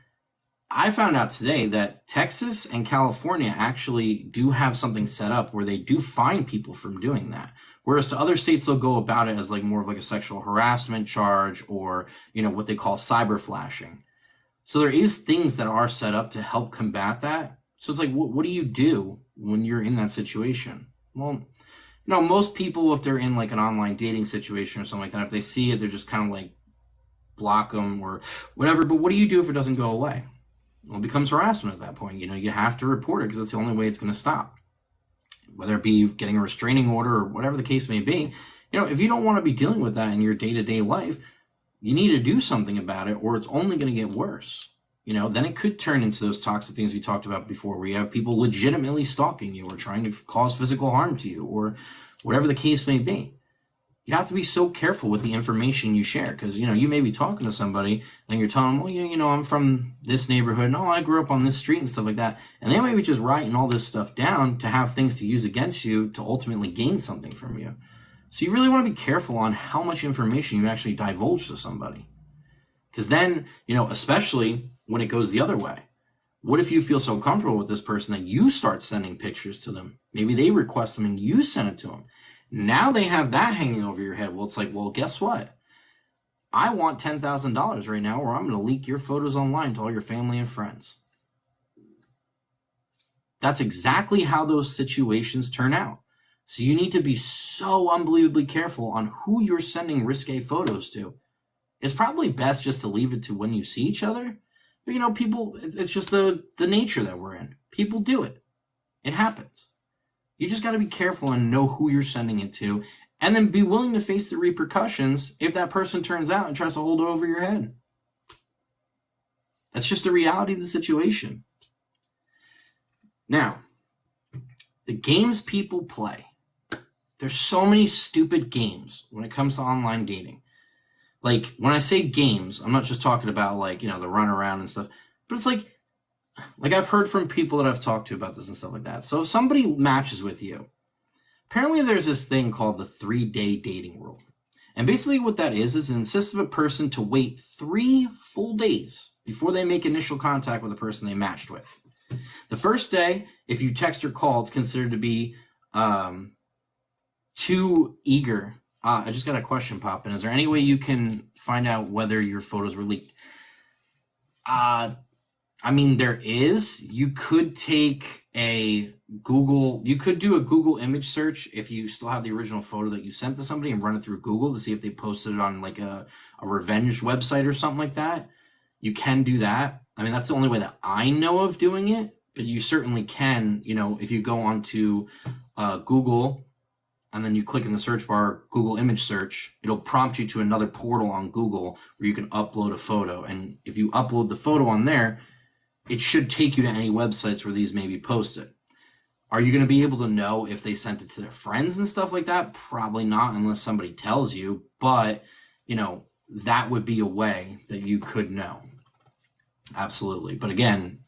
I found out today that Texas and California actually do have something set up where they do fine people from doing that. Whereas to other states, they'll go about it as like more of like a sexual harassment charge or, what they call cyber flashing. So there is things that are set up to help combat that. So it's like, what do you do when you're in that situation? Well, most people, if they're in like an online dating situation or something like that, if they see it, they're just kind of like block them or whatever. But what do you do if it doesn't go away? Well, it becomes harassment at that point. You have to report it because it's the only way it's going to stop. Whether it be getting a restraining order or whatever the case may be, if you don't want to be dealing with that in your day-to-day life, you need to do something about it or it's only going to get worse. Then it could turn into those toxic things we talked about before where you have people legitimately stalking you or trying to cause physical harm to you or whatever the case may be. You have to be so careful with the information you share because, you may be talking to somebody and you're telling them, well, yeah, I'm from this neighborhood and I grew up on this street and stuff like that. And they may be just writing all this stuff down to have things to use against you to ultimately gain something from you. So you really want to be careful on how much information you actually divulge to somebody. Because then, especially when it goes the other way. What if you feel so comfortable with this person that you start sending pictures to them? Maybe they request them and you send it to them. Now they have that hanging over your head. Well, it's like, well, guess what? I want $10,000 right now, or I'm going to leak your photos online to all your family and friends. That's exactly how those situations turn out. So you need to be so unbelievably careful on who you're sending risque photos to. it's probably best just to leave it to when you see each other. But people, it's just the nature that we're in. People do it. It happens. You just got to be careful and know who you're sending it to, and then be willing to face the repercussions if that person turns out and tries to hold it over your head. That's just the reality of the situation. Now, the games people play. There's so many stupid games when it comes to online dating. Like, when I say games, I'm not just talking about, like, the run around and stuff, but it's like I've heard from people that I've talked to about this and stuff like that. So if somebody matches with you, apparently there's this thing called the 3-day dating rule. And basically what that is it insists of a person to wait 3 full days before they make initial contact with the person they matched with. The first day, if you text or call, it's considered to be too eager. I just got a question pop in. Is there any way you can find out whether your photos were leaked? There is. You could take you could do a Google image search if you still have the original photo that you sent to somebody and run it through Google to see if they posted it on like a revenge website or something like that. You can do that. That's the only way that I know of doing it, but you certainly can, if you go onto Google and then you click in the search bar, Google image search, it'll prompt you to another portal on Google where you can upload a photo. And if you upload the photo on there, it should take you to any websites where these may be posted. Are you going to be able to know if they sent it to their friends and stuff like that? Probably not, unless somebody tells you. But, that would be a way that you could know. Absolutely. But again,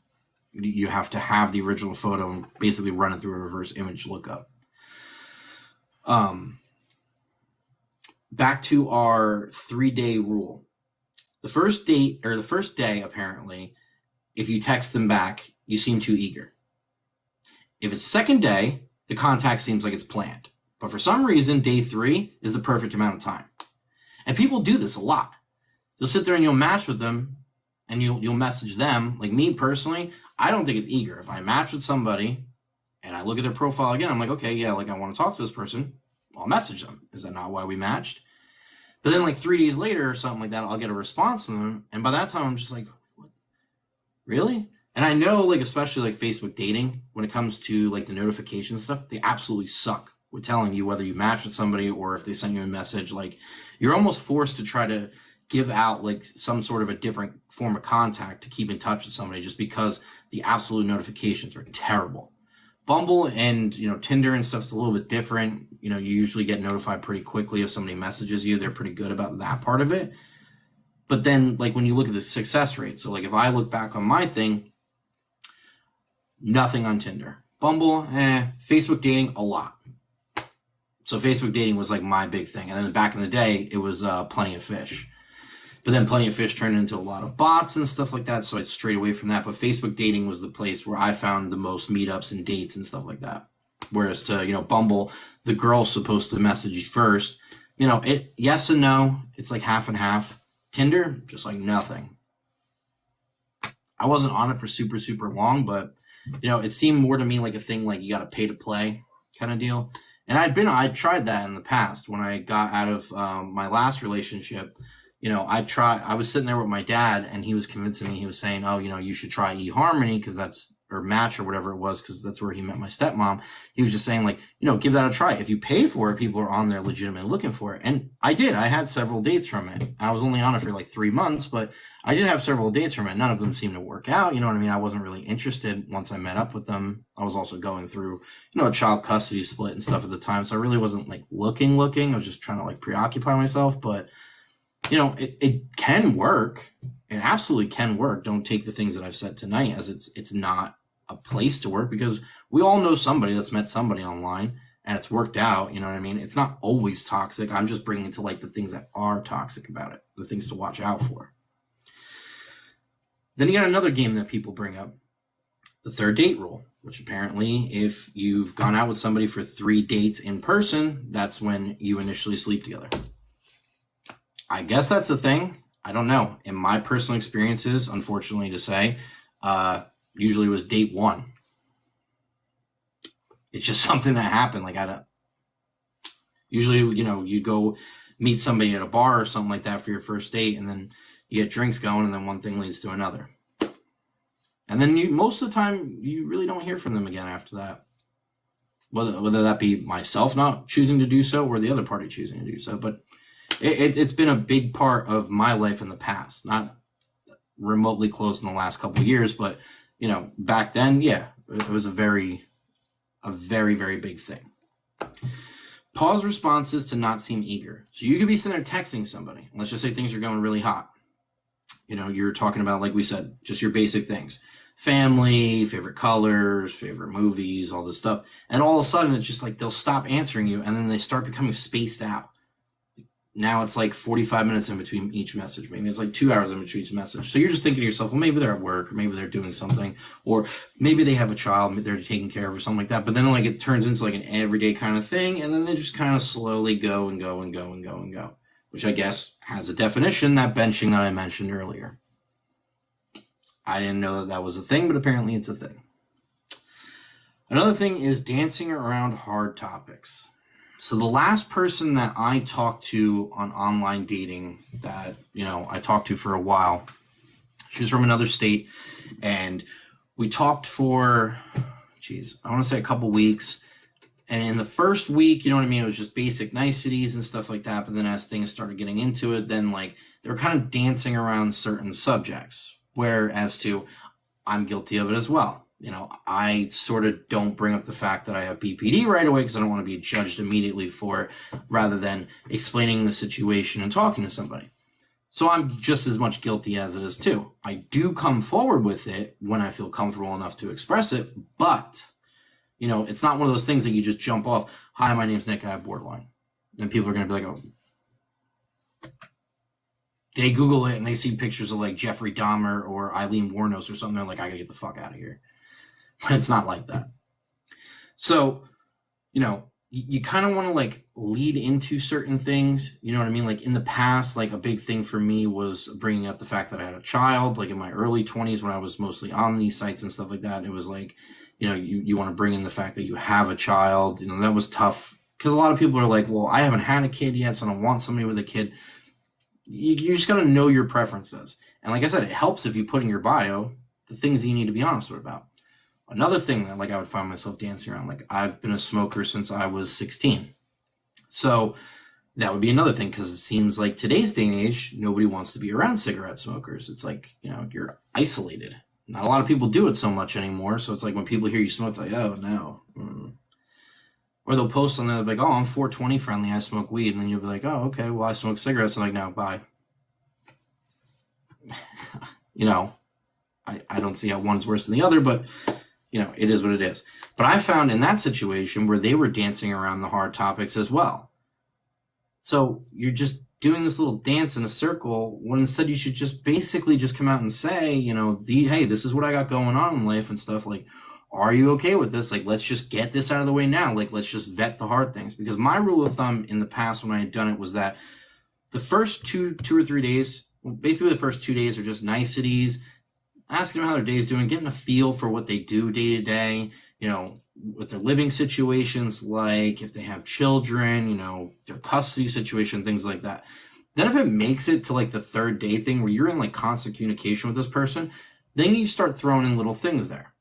you have to have the original photo and basically run it through a reverse image lookup. Back to our 3-day rule. The first day, apparently, if you text them back, you seem too eager. If it's the second day, the contact seems like it's planned. But for some reason, day 3 is the perfect amount of time. And people do this a lot. You'll sit there and you'll match with them and you'll message them. Like me personally, I don't think it's eager. If I match with somebody and I look at their profile again, I'm like, okay, yeah, like I want to talk to this person. I'll message them. Is that not why we matched? But then like 3 days later or something like that, I'll get a response from them. And by that time, I'm just like, what? Really? And I know, like, especially like Facebook dating, when it comes to like the notification stuff, they absolutely suck with telling you whether you match with somebody or if they send you a message. Like, you're almost forced to try to give out like some sort of a different form of contact to keep in touch with somebody just because the absolute notifications are terrible. Bumble and, Tinder and stuff is a little bit different. You usually get notified pretty quickly if somebody messages you. They're pretty good about that part of it. But then, like, when you look at the success rate, so like if I look back on my thing, nothing on Tinder. Bumble, Facebook dating, a lot. So Facebook dating was like my big thing. And then back in the day, it was Plenty of Fish. But then Plenty of Fish turned into a lot of bots and stuff like that, so I strayed away from that. But Facebook dating was the place where I found the most meetups and dates and stuff like that. Whereas to, Bumble, the girl's supposed to message you first. It yes and no. It's like half and half. Tinder, just like nothing. I wasn't on it for super, super long, but, it seemed more to me like a thing like you got to pay to play kind of deal. And I'd tried that in the past when I got out of my last relationship. I was sitting there with my dad and he was convincing me, he was saying, oh, you should try eHarmony or Match or whatever it was, because that's where he met my stepmom. He was just saying, like, give that a try. If you pay for it, people are on there legitimately looking for it. And I did. I had several dates from it. I was only on it for like 3 months, but I did have several dates from it. None of them seemed to work out. You know what I mean? I wasn't really interested once I met up with them. I was also going through, a child custody split and stuff at the time. So I really wasn't like looking. I was just trying to like preoccupy myself. But it can work. It absolutely can work. Don't take the things that I've said tonight as it's not a place to work, because we all know somebody that's met somebody online and it's worked out. You know what I mean? It's not always toxic. I'm just bringing to like the things that are toxic about it, the things to watch out for. Then you got another game that people bring up, the 3rd date rule, which apparently if you've gone out with somebody for 3 dates in person, that's when you initially sleep together. I guess that's the thing. I don't know. In my personal experiences, unfortunately to say, usually it was date 1. It's just something that happened. Like, usually, you go meet somebody at a bar or something like that for your first date, and then you get drinks going, and then one thing leads to another. And then most of the time, you really don't hear from them again after that. Whether that be myself not choosing to do so or the other party choosing to do so. But it's been a big part of my life in the past, not remotely close in the last couple of years, but back then, yeah, it was a very, very big thing. Pause responses to not seem eager. So you could be sitting there texting somebody. Let's just say things are going really hot. You're talking about, like we said, just your basic things. Family, favorite colors, favorite movies, all this stuff. And all of a sudden, it's just like they'll stop answering you, and then they start becoming spaced out. Now it's like 45 minutes in between each message. Maybe it's like 2 hours in between each message. So you're just thinking to yourself, well, maybe they're at work, or maybe they're doing something, or maybe they have a child they're taking care of or something like that. But then like it turns into like an everyday kind of thing, and then they just kind of slowly go and go and go and go and go, which I guess has a definition, that benching that I mentioned earlier. I didn't know that was a thing, but apparently it's a thing. Another thing is dancing around hard topics. So the last person that I talked to on online dating that, I talked to for a while, she was from another state, and we talked for, I want to say a couple weeks. And in the first week, it was just basic niceties and stuff like that. But then as things started getting into it, then like they were kind of dancing around certain subjects, whereas I'm guilty of it as well. I sort of don't bring up the fact that I have BPD right away because I don't want to be judged immediately for it, rather than explaining the situation and talking to somebody. So I'm just as much guilty as it is too. I do come forward with it when I feel comfortable enough to express it, but it's not one of those things that you just jump off. Hi, my name's Nick, I have borderline. And people are going to be like, oh. They Google it and they see pictures of like Jeffrey Dahmer or Eileen Wuornos or something. They're like, I got to get the fuck out of here. But it's not like that. So, you kind of want to like lead into certain things. You know what I mean? Like in the past, like a big thing for me was bringing up the fact that I had a child, like in my early 20s when I was mostly on these sites and stuff like that. It was like, you want to bring in the fact that you have a child. That was tough because a lot of people are like, well, I haven't had a kid yet, so I don't want somebody with a kid. You just got to know your preferences. And like I said, it helps if you put in your bio the things that you need to be honest about. Another thing that like I would find myself dancing around, like I've been a smoker since I was 16. So that would be another thing, because it seems like today's day and age, nobody wants to be around cigarette smokers. It's like, you're isolated. Not a lot of people do it so much anymore. So it's like when people hear you smoke, they're like, oh, no. Or they'll post on there, like, oh, I'm 420 friendly, I smoke weed. And then you'll be like, oh, okay, well, I smoke cigarettes. And like, no, bye. I don't see how one's worse than the other, but, it is what it is. But I found in that situation where they were dancing around the hard topics as well. So you're just doing this little dance in a circle when instead you should just basically just come out and say, hey, this is what I got going on in life and stuff. Like, are you okay with this? Like, let's just get this out of the way now. Like, let's just vet the hard things. Because my rule of thumb in the past when I had done it was that the first two or 3 days, basically the first 2 days are just niceties, asking them how their day is doing, getting a feel for what they do day to day, what their living situations like, if they have children, their custody situation, things like that. Then if it makes it to like the 3rd day thing where you're in like constant communication with this person, then you start throwing in little things there.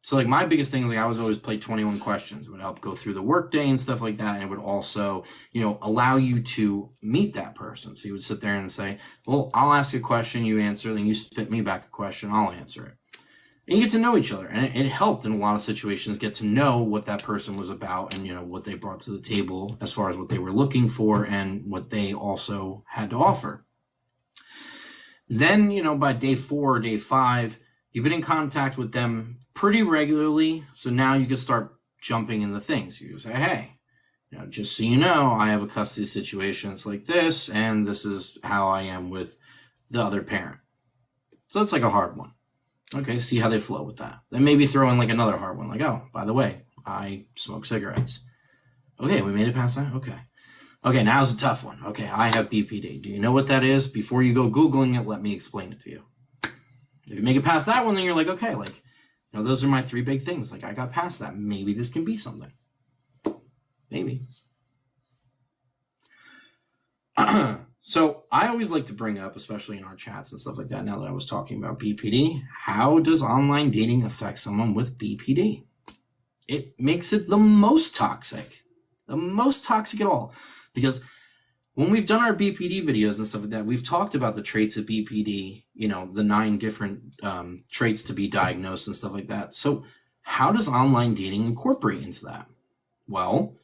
So like my biggest thing is like I was always play 21 questions. It would help go through the workday and stuff like that. And it would also, allow you to meet that person. So you would sit there and say, well, I'll ask you a question, you answer, then you spit me back a question, I'll answer it. And you get to know each other. And it helped in a lot of situations get to know what that person was about and, what they brought to the table as far as what they were looking for and what they also had to offer. Then, by day 4 or day 5, you've been in contact with them pretty regularly. So now you can start jumping in the things. You can say, hey, just so you know, I have a custody situation. It's like this, and this is how I am with the other parent. So it's like a hard one. Okay, see how they flow with that. Then maybe throw in like another hard one. Like, oh, by the way, I smoke cigarettes. Okay, we made it past that? Okay. Okay, now's a tough one. Okay, I have BPD. Do you know what that is? Before you go Googling it, let me explain it to you. If you make it past that one, then you're like, okay, like, those are my 3 big things. Like, I got past that. Maybe this can be something. Maybe. So I always like to bring up, especially in our chats and stuff like that, now that I was talking about BPD, how does online dating affect someone with BPD? It makes it the most toxic at all. Because when we've done our BPD videos and stuff like that, we've talked about the traits of BPD, the 9 different traits to be diagnosed and stuff like that. So how does online dating incorporate into that? Well,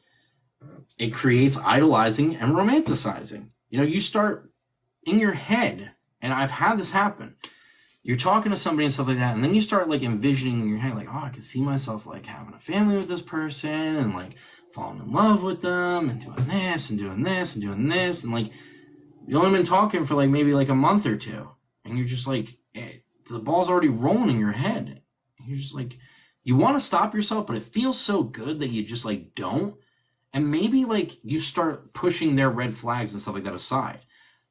it creates idolizing and romanticizing. You start in your head, and I've had this happen. You're talking to somebody and stuff like that, and then you start like envisioning in your head, like, oh, I can see myself like having a family with this person and like falling in love with them and doing this and doing this and doing this. And like, you only been talking for like maybe like a month or two, and you're just like, the ball's already rolling in your head. And you're just like, you want to stop yourself, but it feels so good that you just like don't. And maybe like you start pushing their red flags and stuff like that aside,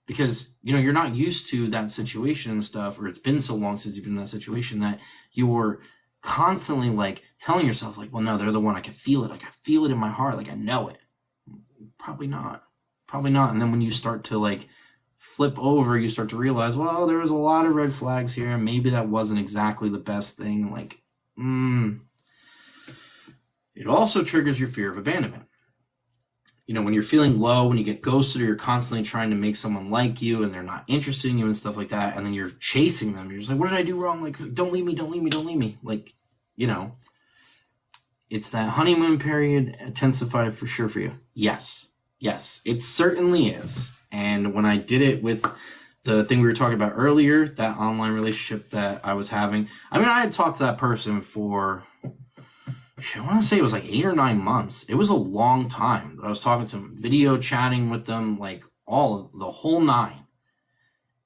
because you're not used to that situation and stuff, or it's been so long since you've been in that situation that you're constantly like telling yourself like, well, no, they're the one. I can feel it. Like I feel it in my heart. Like I know it. Probably not. And then when you start to like flip over, you start to realize, well, there was a lot of red flags here, and maybe that wasn't exactly the best thing. Like, it also triggers your fear of abandonment. When you're feeling low, when you get ghosted, or you're constantly trying to make someone like you and they're not interested in you and stuff like that, and then you're chasing them, you're just like, what did I do wrong? Like, don't leave me. Like, it's that honeymoon period intensified for sure for you. Yes, it certainly is. And when I did it with the thing we were talking about earlier, that online relationship that I was having, I had talked to that person for, I want to say it was like 8 or 9 months. It was a long time that I was talking to them, video chatting with them, like the whole 9.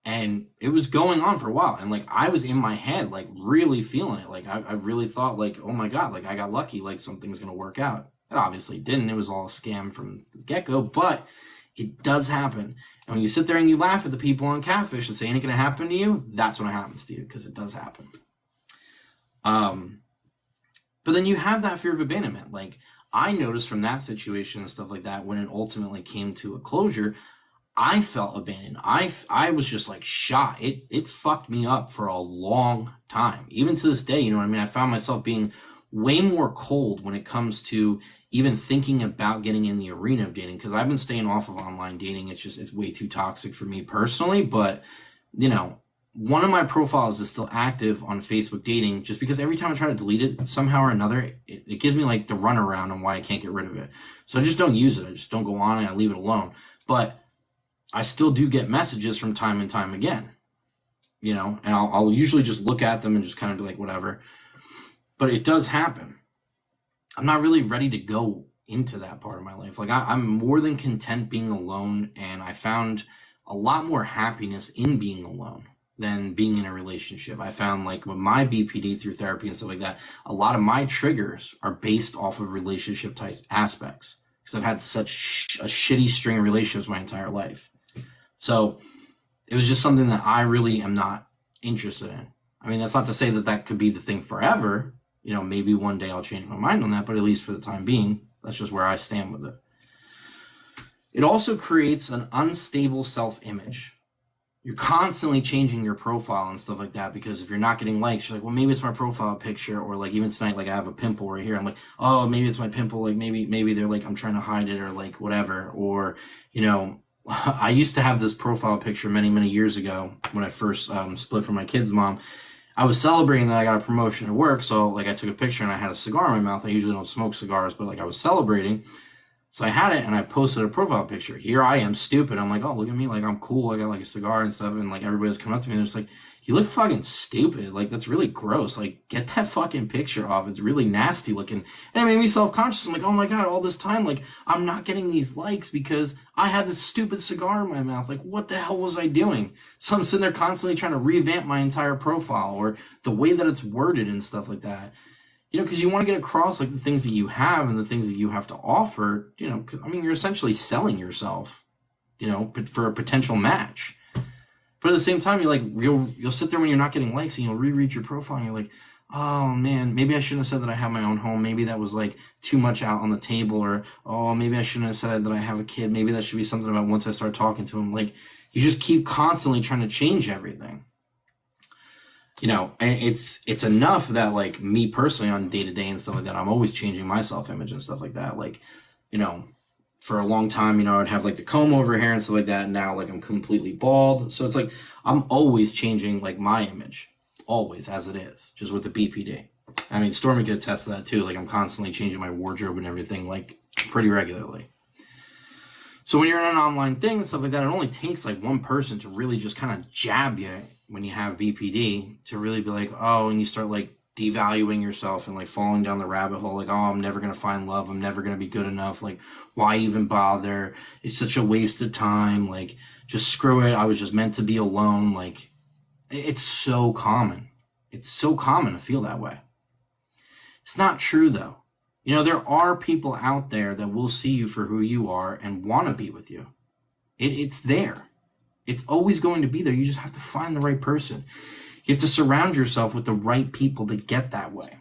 And it was going on for a while. And like, I was in my head, like really feeling it. Like I really thought like, oh my God, like I got lucky, like something's going to work out. It obviously didn't. It was all a scam from the get-go, but it does happen. And when you sit there and you laugh at the people on Catfish and say, ain't it going to happen to you? That's when it happens to you, because it does happen. But then you have that fear of abandonment. Like I noticed from that situation and stuff like that, when it ultimately came to a closure, I felt abandoned. I was just like shot. It fucked me up for a long time. Even to this day, I found myself being way more cold when it comes to even thinking about getting in the arena of dating, because I've been staying off of online dating. It's way too toxic for me personally. But, one of my profiles is still active on Facebook dating, just because every time I try to delete it somehow or another, it gives me like the runaround on why I can't get rid of it. So I just don't use it. I just don't go on it. I leave it alone. But I still do get messages from time and time again, and I'll usually just look at them and just kind of be like, whatever. But it does happen. I'm not really ready to go into that part of my life. Like I'm more than content being alone, and I found a lot more happiness in being alone than being in a relationship. I found like with my BPD through therapy and stuff like that, a lot of my triggers are based off of relationship type aspects, because I've had such a shitty string of relationships my entire life. So it was just something that I really am not interested in. That's not to say that could be the thing forever. Maybe one day I'll change my mind on that, but at least for the time being, that's just where I stand with it. It also creates an unstable self-image. You're constantly changing your profile and stuff like that, because if you're not getting likes, you're like, well, maybe it's my profile picture. Or like even tonight, like I have a pimple right here. I'm like, oh, maybe it's my pimple. Like maybe they're like, I'm trying to hide it, or like whatever. Or, I used to have this profile picture many, many years ago when I first split from my kid's mom. I was celebrating that I got a promotion at work. So like I took a picture and I had a cigar in my mouth. I usually don't smoke cigars, but like I was celebrating. So I had it and I posted a profile picture. Here I am, stupid. I'm like, oh, look at me. Like I'm cool. I got like a cigar and stuff. And like everybody's coming up to me and they're just like, you look fucking stupid. Like that's really gross. Like get that fucking picture off. It's really nasty looking. And it made me self-conscious. I'm like, oh my God, all this time, like I'm not getting these likes because I had this stupid cigar in my mouth. Like what the hell was I doing? So I'm sitting there constantly trying to revamp my entire profile, or the way that it's worded and stuff like that. Because you want to get across like the things that you have and the things that you have to offer. You're essentially selling yourself, for a potential match. But at the same time, you'll sit there when you're not getting likes and you'll reread your profile and you're like, oh man, maybe I shouldn't have said that I have my own home. Maybe that was like too much out on the table. Or, oh, maybe I shouldn't have said that I have a kid. Maybe that should be something about once I start talking to him. Like You just keep constantly trying to change everything. You know, and it's enough that like me personally on day to day and stuff like that, I'm always changing my self image and stuff like that. Like, you know, for a long time, you know, I'd have like the comb over hair and stuff like that. And now like I'm completely bald. So it's like I'm always changing like my image, always as it is, just with the BPD. I mean, Stormy could attest to that too. Like I'm constantly changing my wardrobe and everything like pretty regularly. So when you're in an online thing and stuff like that, it only takes like one person to really just kind of jab you when you have BPD to really be like, oh, and you start like devaluing yourself and like falling down the rabbit hole. Like, oh, I'm never going to find love. I'm never going to be good enough. Like, why even bother? It's such a waste of time. Like, just screw it. I was just meant to be alone. Like, it's so common. It's so common to feel that way. It's not true though. You know, there are people out there that will see you for who you are and want to be with you. It's there. It's always going to be there. You just have to find the right person. You have to surround yourself with the right people to get that way.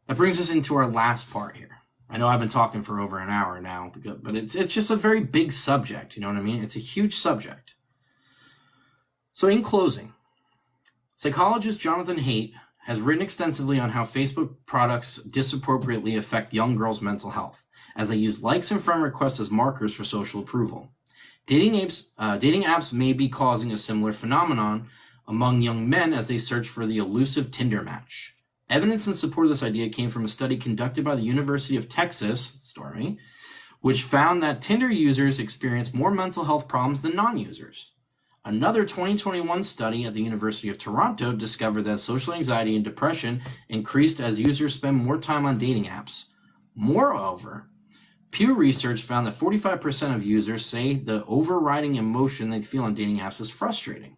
That brings us into our last part here. I know I've been talking for over an hour now, but it's just a very big subject. You know what I mean? It's a huge subject. So in closing, psychologist Jonathan Haidt has written extensively on how Facebook products disappropriately affect young girls' mental health, as they use likes and friend requests as markers for social approval. Dating apps may be causing a similar phenomenon among young men as they search for the elusive Tinder match. Evidence in support of this idea came from a study conducted by the University of Texas, Stormy, which found that Tinder users experience more mental health problems than non-users. Another 2021 study at the University of Toronto discovered that social anxiety and depression increased as users spend more time on dating apps. Moreover, Pew Research found that 45% of users say the overriding emotion they feel on dating apps is frustrating.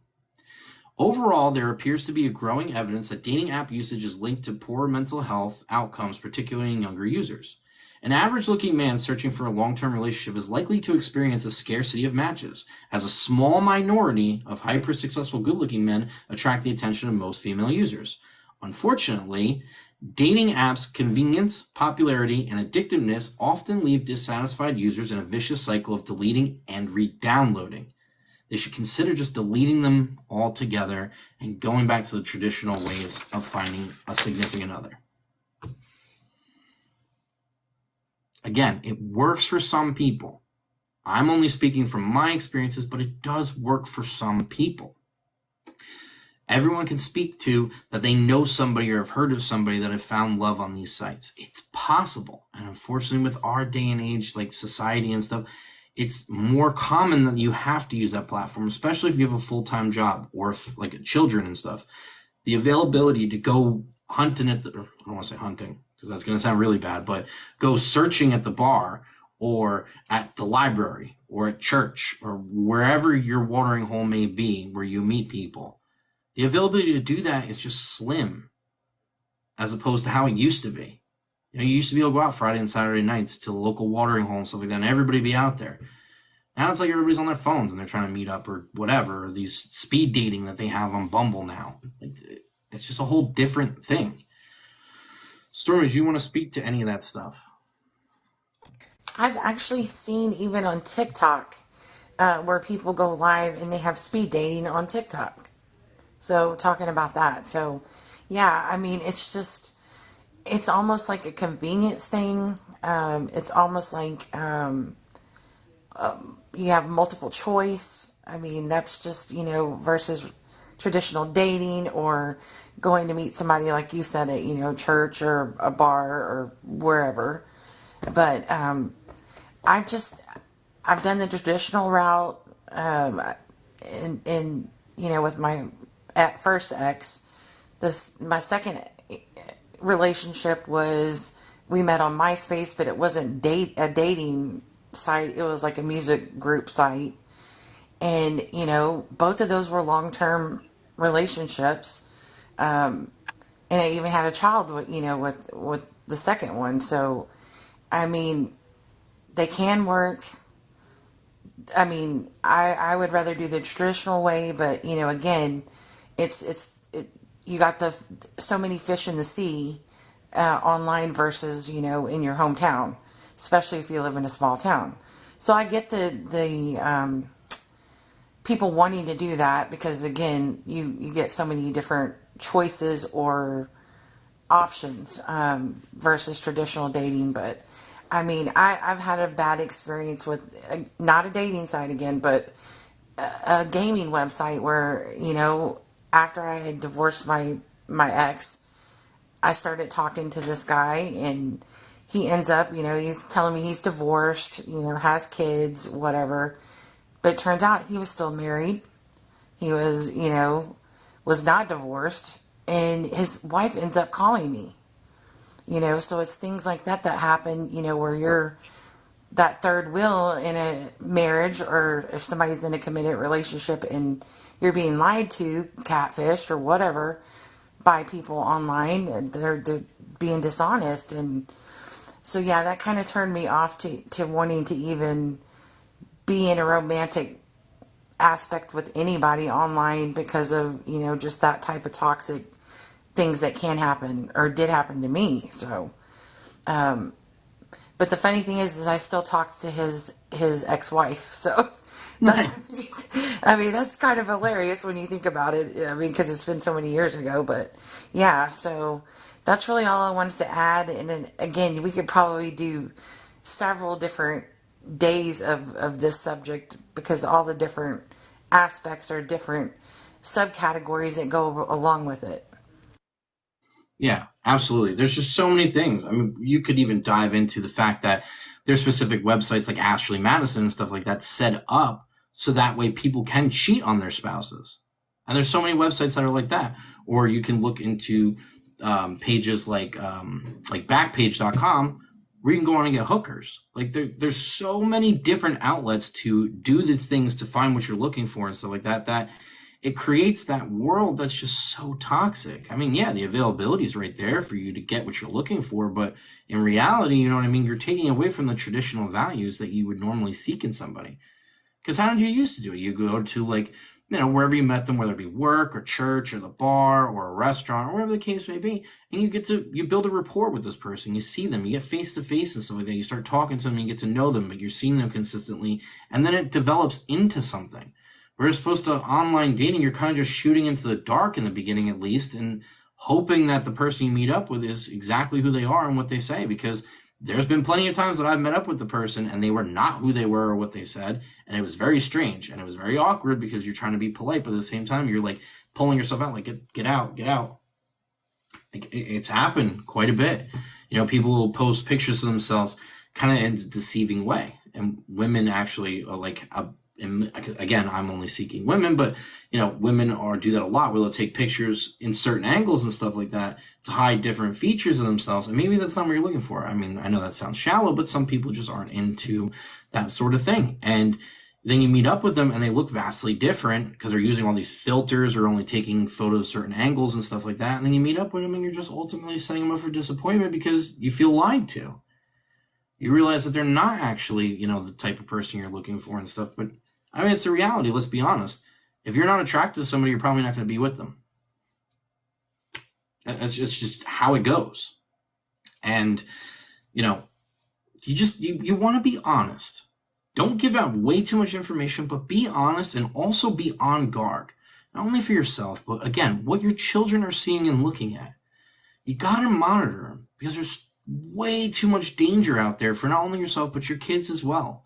Overall, there appears to be a growing evidence that dating app usage is linked to poor mental health outcomes, particularly in younger users. An average-looking man searching for a long-term relationship is likely to experience a scarcity of matches, as a small minority of hyper-successful good-looking men attract the attention of most female users. Unfortunately, dating apps' convenience, popularity, and addictiveness often leave dissatisfied users in a vicious cycle of deleting and re-downloading. They should consider just deleting them altogether and going back to the traditional ways of finding a significant other. Again, it works for some people. I'm only speaking from my experiences, but it does work for some people. Everyone can speak to that they know somebody or have heard of somebody that have found love on these sites. It's possible. And unfortunately, with our day and age, like society and stuff, it's more common that you have to use that platform, especially if you have a full-time job or if, like children and stuff. The availability to go hunting I don't want to say hunting, because that's going to sound really bad, but go searching at the bar or at the library or at church or wherever your watering hole may be where you meet people. The availability to do that is just slim as opposed to how it used to be. You know, you used to be able to go out Friday and Saturday nights to the local watering hole and stuff like that, and everybody be out there. Now it's like everybody's on their phones and they're trying to meet up or whatever, or these speed dating that they have on Bumble now. It's just a whole different thing. Stormy, do you want to speak to any of that stuff? I've actually seen even on TikTok where people go live and they have speed dating on TikTok. So talking about that. So yeah, I mean, it's almost like a convenience thing. It's almost like you have multiple choice. I mean, that's just, versus traditional dating or going to meet somebody like you said at, church or a bar or wherever. But I've done the traditional route in with my first ex. My second relationship was we met on MySpace, but it wasn't a dating site. It was like a music group site. And, both of those were long-term relationships. And I even had a child with the second one. So, I mean, they can work. I mean, I would rather do the traditional way, but, again, you got so many fish in the sea online versus, in your hometown, especially if you live in a small town. So I get the people wanting to do that because again, you get so many different choices or options versus traditional dating. But I mean, I've had a bad experience with not a dating site again, but a gaming website where after I had divorced my ex, I started talking to this guy, and he ends up, he's telling me he's divorced, has kids, whatever. But it turns out he was still married. He was not divorced, and his wife ends up calling me. So it's things like that that happen, where you're that third wheel in a marriage, or if somebody's in a committed relationship and you're being lied to, catfished, or whatever by people online, and they're being dishonest. And so, yeah, that kind of turned me off to wanting to even be in a romantic aspect with anybody online because of, just that type of toxic things that can happen or did happen to me. So, but the funny thing is I still talk to his ex-wife. So, Right. I mean, that's kind of hilarious when you think about it. I mean, because it's been so many years ago. But yeah, so that's really all I wanted to add. And then again, we could probably do several different days of this subject because all the different aspects are different subcategories that go along with it. Yeah, absolutely. There's just so many things. I mean, you could even dive into the fact that there's specific websites like Ashley Madison and stuff like that set up so that way people can cheat on their spouses. And there's so many websites that are like that. Or you can look into pages like Backpage.com where you can go on and get hookers. Like there's so many different outlets to do these things to find what you're looking for and stuff like that. That it creates that world that's just so toxic. I mean, yeah, the availability is right there for you to get what you're looking for, but in reality, you know what I mean? You're taking away from the traditional values that you would normally seek in somebody. Because how did you used to do it? You go to wherever you met them, whether it be work or church or the bar or a restaurant or whatever the case may be, and you build a rapport with this person. You see them, you get face to face and stuff like that. You start talking to them, you get to know them, but you're seeing them consistently, and then it develops into something. We're supposed to online dating, you're kind of just shooting into the dark in the beginning at least, and hoping that the person you meet up with is exactly who they are and what they say, because there's been plenty of times that I've met up with the person and they were not who they were or what they said, and it was very strange and it was very awkward because you're trying to be polite, but at the same time you're like pulling yourself out, like get out, get out. Like it's happened quite a bit. People will post pictures of themselves kind of in a deceiving way, and women actually are and again, I'm only seeking women, but women do that a lot where they'll take pictures in certain angles and stuff like that to hide different features of themselves. And maybe that's not what you're looking for. I mean, I know that sounds shallow, but some people just aren't into that sort of thing. And then you meet up with them and they look vastly different because they're using all these filters or only taking photos certain angles and stuff like that. And then you meet up with them and you're just ultimately setting them up for disappointment because you feel lied to. You realize that they're not actually, the type of person you're looking for and stuff. But I mean, it's the reality. Let's be honest. If you're not attracted to somebody, you're probably not going to be with them. It's just how it goes. And, you want to be honest. Don't give out way too much information, but be honest and also be on guard. Not only for yourself, but again, what your children are seeing and looking at. You got to monitor them because there's way too much danger out there for not only yourself, but your kids as well.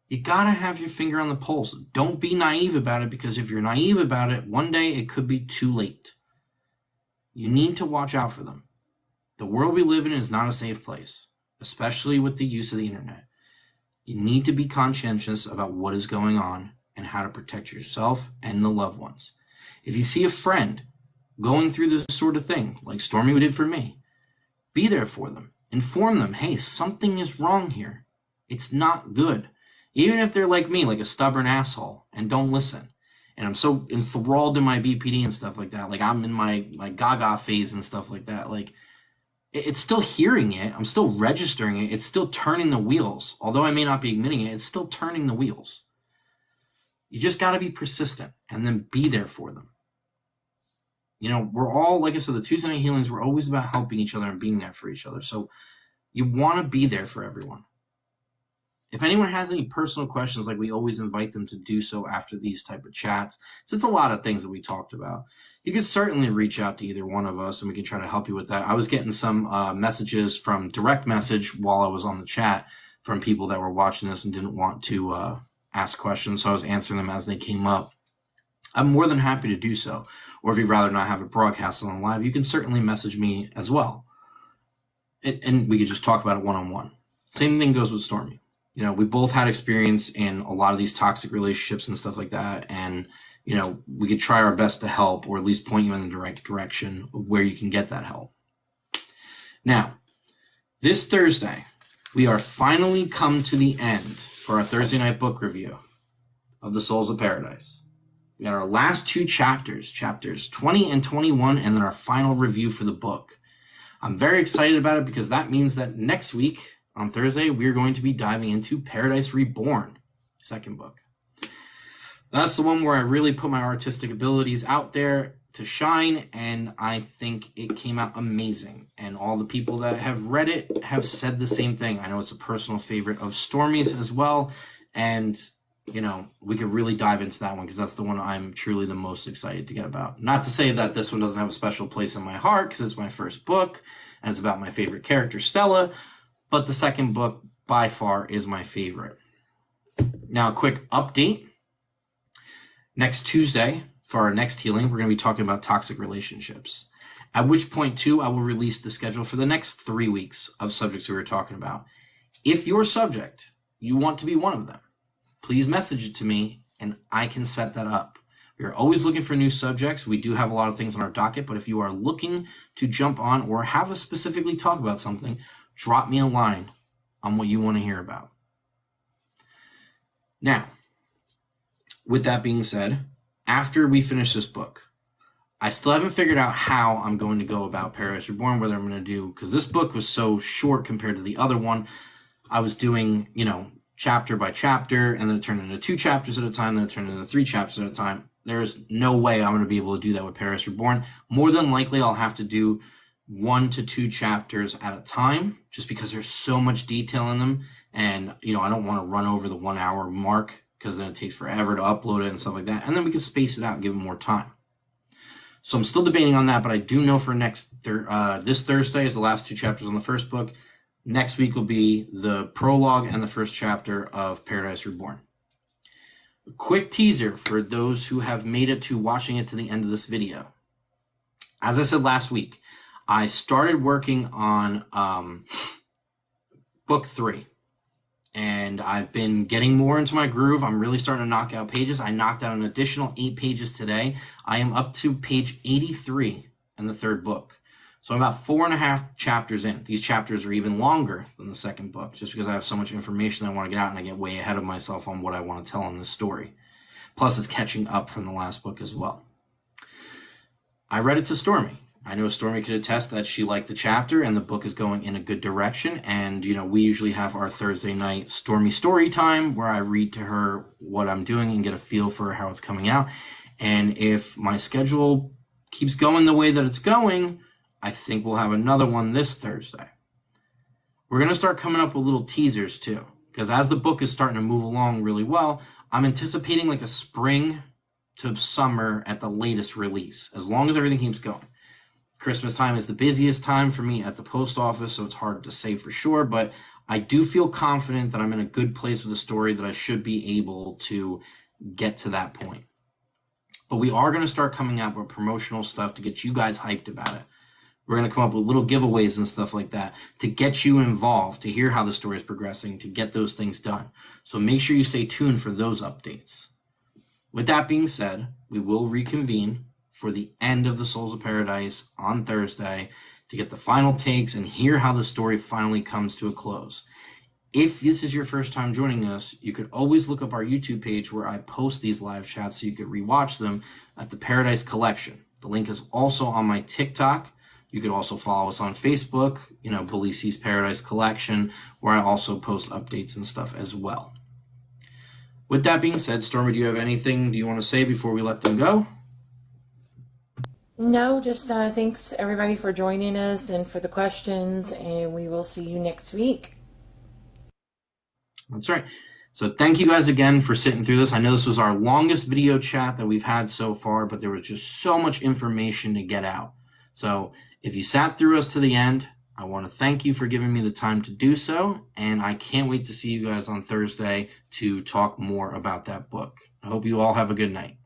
You got to have your finger on the pulse. Don't be naive about it, because if you're naive about it, one day it could be too late. You need to watch out for them. The world we live in is not a safe place, especially with the use of the internet. You need to be conscientious about what is going on and how to protect yourself and the loved ones. If you see a friend going through this sort of thing, like Stormy did for me, be there for them. Inform them, hey, something is wrong here. It's not good. Even if they're like me, like a stubborn asshole, and don't listen. And I'm so enthralled in my BPD and stuff like that. Like I'm in my gaga phase and stuff like that. Like it's still hearing it. I'm still registering it. It's still turning the wheels. Although I may not be admitting it, it's still turning the wheels. You just got to be persistent and then be there for them. We're all, like I said, the Tuesday Night Healings, we're always about helping each other and being there for each other. So you want to be there for everyone. If anyone has any personal questions, like we always invite them to do so after these type of chats, since it's a lot of things that we talked about, you can certainly reach out to either one of us and we can try to help you with that. I was getting some messages from direct message while I was on the chat from people that were watching this and didn't want to ask questions, so I was answering them as they came up. I'm more than happy to do so. Or if you'd rather not have it broadcast on live, you can certainly message me as well. And we could just talk about it one-on-one. Same thing goes with Stormy. You know, we both had experience in a lot of these toxic relationships and stuff like that. And, you know, we could try our best to help, or at least point you in the right direction of where you can get that help. Now, this Thursday, we are finally come to the end for our Thursday night book review of The Souls of Paradise. We got our last two chapters, chapters 20 and 21, and then our final review for the book. I'm very excited about it because that means that next week on Thursday, we're going to be diving into Paradise Reborn, second book. That's the one where I really put my artistic abilities out there to shine, and I think it came out amazing. And all the people that have read it have said the same thing. I know it's a personal favorite of Stormy's as well, and you know, we could really dive into that one because that's the one I'm truly the most excited to get about. Not to say that this one doesn't have a special place in my heart because it's my first book and it's about my favorite character, Stella, but the second book by far is my favorite. Now, a quick update. Next Tuesday, for our next healing, we're going to be talking about toxic relationships. At which point, too, I will release the schedule for the next 3 weeks of subjects we were talking about. If your subject, you want to be one of them, please message it to me and I can set that up. We are always looking for new subjects. We do have a lot of things on our docket, but if you are looking to jump on or have us specifically talk about something, drop me a line on what you want to hear about. Now, with that being said, after we finish this book, I still haven't figured out how I'm going to go about Paradise Reborn, whether I'm going to do, because this book was so short compared to the other one. I was doing, you know, chapter by chapter, and then it turned into 2 chapters at a time, then it turned into 3 chapters at a time. There's no way I'm going to be able to do that with Paradise Reborn. More than likely, I'll have to do 1 to 2 chapters at a time, just because there's so much detail in them, and, you know, I don't want to run over the 1 hour mark, because then it takes forever to upload it and stuff like that, and then we can space it out and give it more time. So I'm still debating on that, but I do know for this Thursday is the last 2 chapters on the first book. Next week will be the prologue and the first chapter of Paradise Reborn. A quick teaser for those who have made it to watching it to the end of this video. As I said last week, I started working on book 3. And I've been getting more into my groove. I'm really starting to knock out pages. I knocked out an additional 8 pages today. I am up to page 83 in the 3rd book. So I'm about 4.5 chapters in. These chapters are even longer than the 2nd book, just because I have so much information I want to get out and I get way ahead of myself on what I want to tell in this story. Plus, it's catching up from the last book as well. I read it to Stormy. I know Stormy could attest that she liked the chapter and the book is going in a good direction. And, you know, we usually have our Thursday night Stormy story time where I read to her what I'm doing and get a feel for how it's coming out. And if my schedule keeps going the way that it's going, I think we'll have another one this Thursday. We're going to start coming up with little teasers too, because as the book is starting to move along really well, I'm anticipating like a spring to summer at the latest release, as long as everything keeps going. Christmas time is the busiest time for me at the post office, so it's hard to say for sure, but I do feel confident that I'm in a good place with the story, that I should be able to get to that point. But we are going to start coming out with promotional stuff to get you guys hyped about it. We're going to come up with little giveaways and stuff like that to get you involved, to hear how the story is progressing, to get those things done. So make sure you stay tuned for those updates. With that being said, we will reconvene for the end of The Souls of Paradise on Thursday to get the final takes and hear how the story finally comes to a close. If this is your first time joining us, you could always look up our YouTube page where I post these live chats so you could rewatch them at the Paradise Collection. The link is also on my TikTok. You could also follow us on Facebook, you know, Belisi's Paradise Collection, where I also post updates and stuff as well. With that being said, Stormy, do you have anything you want to say before we let them go? No, just thanks everybody for joining us and for the questions, and we will see you next week. That's right. So thank you guys again for sitting through this. I know this was our longest video chat that we've had so far, but there was just so much information to get out. So if you sat through us to the end, I want to thank you for giving me the time to do so. And I can't wait to see you guys on Thursday to talk more about that book. I hope you all have a good night.